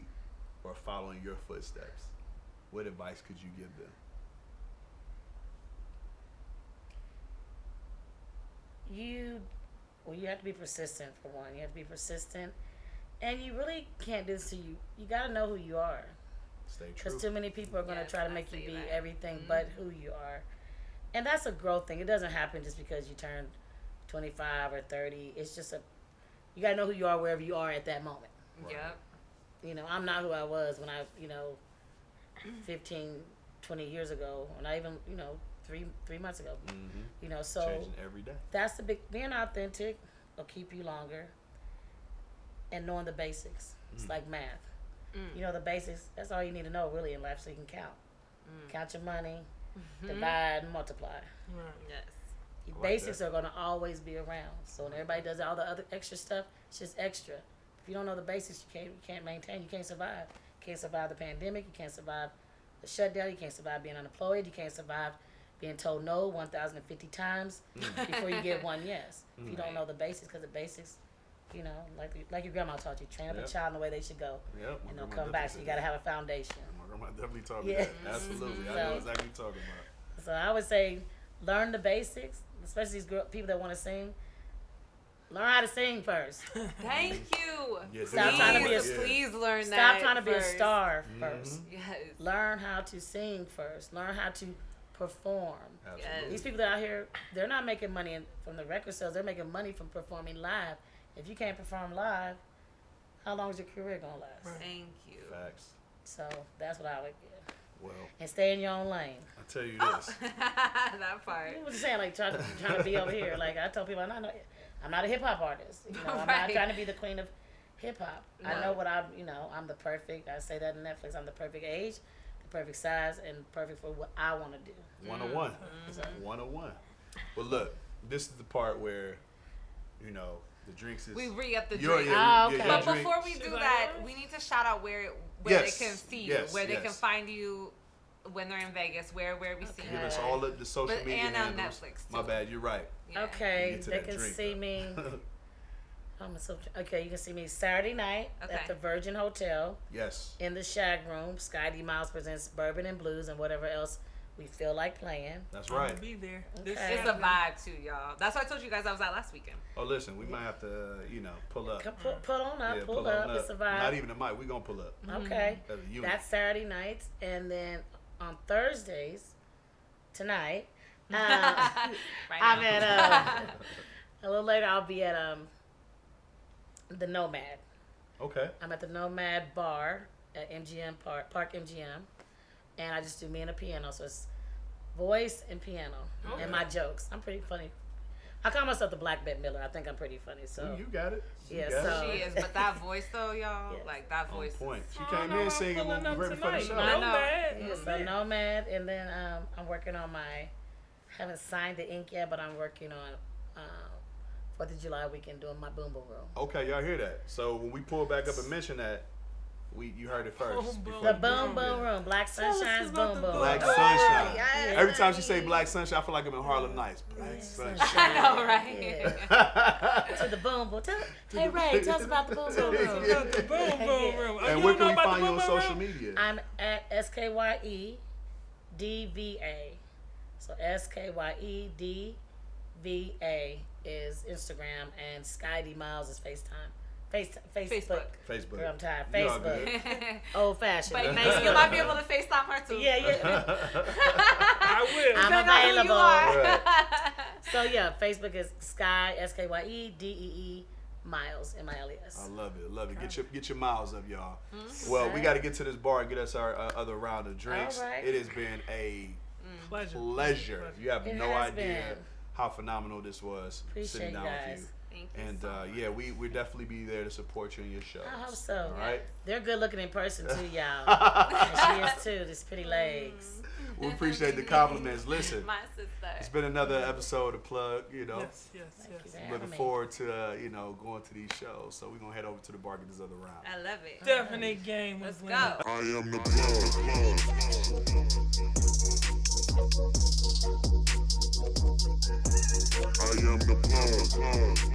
or following your footsteps, what advice could you give them? you have to be persistent for one. You have to be persistent, and you really can't do this to you. You got to know who you are. Stay true. Because too many people are going to try to I make you say be that. everything but who you are. And that's a growth thing. It doesn't happen just because you turn 25 or 30. It's just you got to know who you are wherever you are at that moment. Yep. I'm not who I was when I, 15, 20 years ago, or not even, 3 months ago. So changing every day. that's the big, being authentic will keep you longer, and knowing the basics. It's like math. The basics, that's all you need to know really in life so you can count. Count your money, divide, and multiply. Right. Yes. Your like basics that. are gonna always be around. So when everybody does all the other extra stuff, it's just extra. If you don't know the basics, you can't maintain. You can't survive. You can't survive the pandemic. You can't survive the shutdown. You can't survive being unemployed. You can't survive being told no 1,050 times before you get one yes. If you don't know the basics, because the basics, you know, like your grandma taught you, train up a child in the way they should go, Yep, my and they'll grandma come back. So definitely you got to said have a foundation. My grandma definitely taught me Yeah. that. Absolutely. I know So- exactly what you're talking about. So I would say learn the basics, especially these people that want to sing. Learn how to sing first. Thank you. Yeah, Stop trying to be a- Please learn that. Stop trying to be a first. star first. Yes. Learn how to sing first. Learn how to perform. Absolutely. These people that are out here, they're not making money from the record sales. They're making money from performing live. If you can't perform live, how long is your career gonna last? Thank you. Facts. So that's what I would give. Well, And stay in your own lane. I tell you this. That part. I was just saying, like trying to be over here. Like I tell people, I'm not a hip hop artist. You know, I'm not Right. trying to be the queen of hip hop. I No. know what I'm the perfect. I say that in Netflix. I'm the perfect age, the perfect size, and perfect for what I want to do. 101. 101. Well, look, this is the part where, you know, the drinks is. We re-up the Your- drink. Ah, okay. your But drink- before we She's do like, that, what? we need to shout out where Yes, they can see you, yes, where they can yes. find you when they're in Vegas, where we see Give you. us all the social But- media and on handles. Netflix, My too. bad, you're right. Yeah. Okay, Get to they that can drink, see though. me. Okay, you can see me Saturday night Okay. at the Virgin Hotel Yes. in the Shag Room. Skye Miles presents Bourbon and Blues and whatever else we feel like playing. That's I'm right. gonna be there. This Okay. It's a vibe too, y'all. That's why I told you guys I was out last weekend. Oh, listen, we might have to, pull up. Come pull on up, Yeah, pull on up. It's a vibe. Not even a mic. We gonna pull up. Okay, As a unit. that's Saturday nights, and then on Thursdays, tonight, Right I'm now. at a little later. I'll be at the Nomad. Okay. I'm at the Nomad Bar at MGM Park MGM, and I just do me and a piano. So it's voice and piano and my jokes. I'm pretty funny. I call myself the Black Bette Miller. I think I'm pretty funny. So You got it. You Yeah, got so- it. She is, but that voice though, y'all, Yes. like that On voice. point. She Oh, came no, in I'm singing pulling up right before the tonight. show. I No know. bad. yeah, No so bad. Nomad, and then I'm working on haven't signed the ink yet, but I'm working on 4th of July weekend doing my Boom Boom Room. Okay, y'all hear that? So when we pull back up and mention that, you heard it first. Boom, before boom. The you Boom go Boom in. Room, Black Tell us Sunshine's about Boom the Boom. Black Oh, Sunshine. yes. Every time she say Black Sunshine, I feel like I'm in Harlem Nights. Black Yes, Sunshine. I know, right? Yeah. To the Boom Boom. Hey Ray, tell us about the Boom Boom Room. About the boom boom room. Oh, And you where don't know can we about find the you on boom boom social room? media? I'm at SKYEDVA. So SKYEDVA is Instagram, and Skye Miles is FaceTime. Facebook. Facebook. Girl, I'm tired. You all Facebook. good. Old fashioned. But Facebook. you might be able to FaceTime her too. Yeah. I will. I'm Depending on who you available. are. Right. So yeah, Facebook is Skye SKYEDEE Miles MILES. I love it. Love it. Get your miles up, y'all. Well, we got to get to this bar and get us our other round of drinks. All right. It has been a Pleasure. pleasure. You have It no has idea been. how phenomenal this was Appreciate sitting down you with guys. you. Thank you And so much. yeah, we'll definitely be there to support you in your shows. I hope so. All right. They're good looking in person too, y'all. And she is too. These pretty legs. We appreciate the compliments. Listen, My sister. it's been another episode of Plug. Yes, yes, Thank yes. you for having Looking me. forward to going to these shows. So we're gonna head over to the bar and get this other round. I love it. Definite game Let's was go. winning. I am the plug. I am the plug.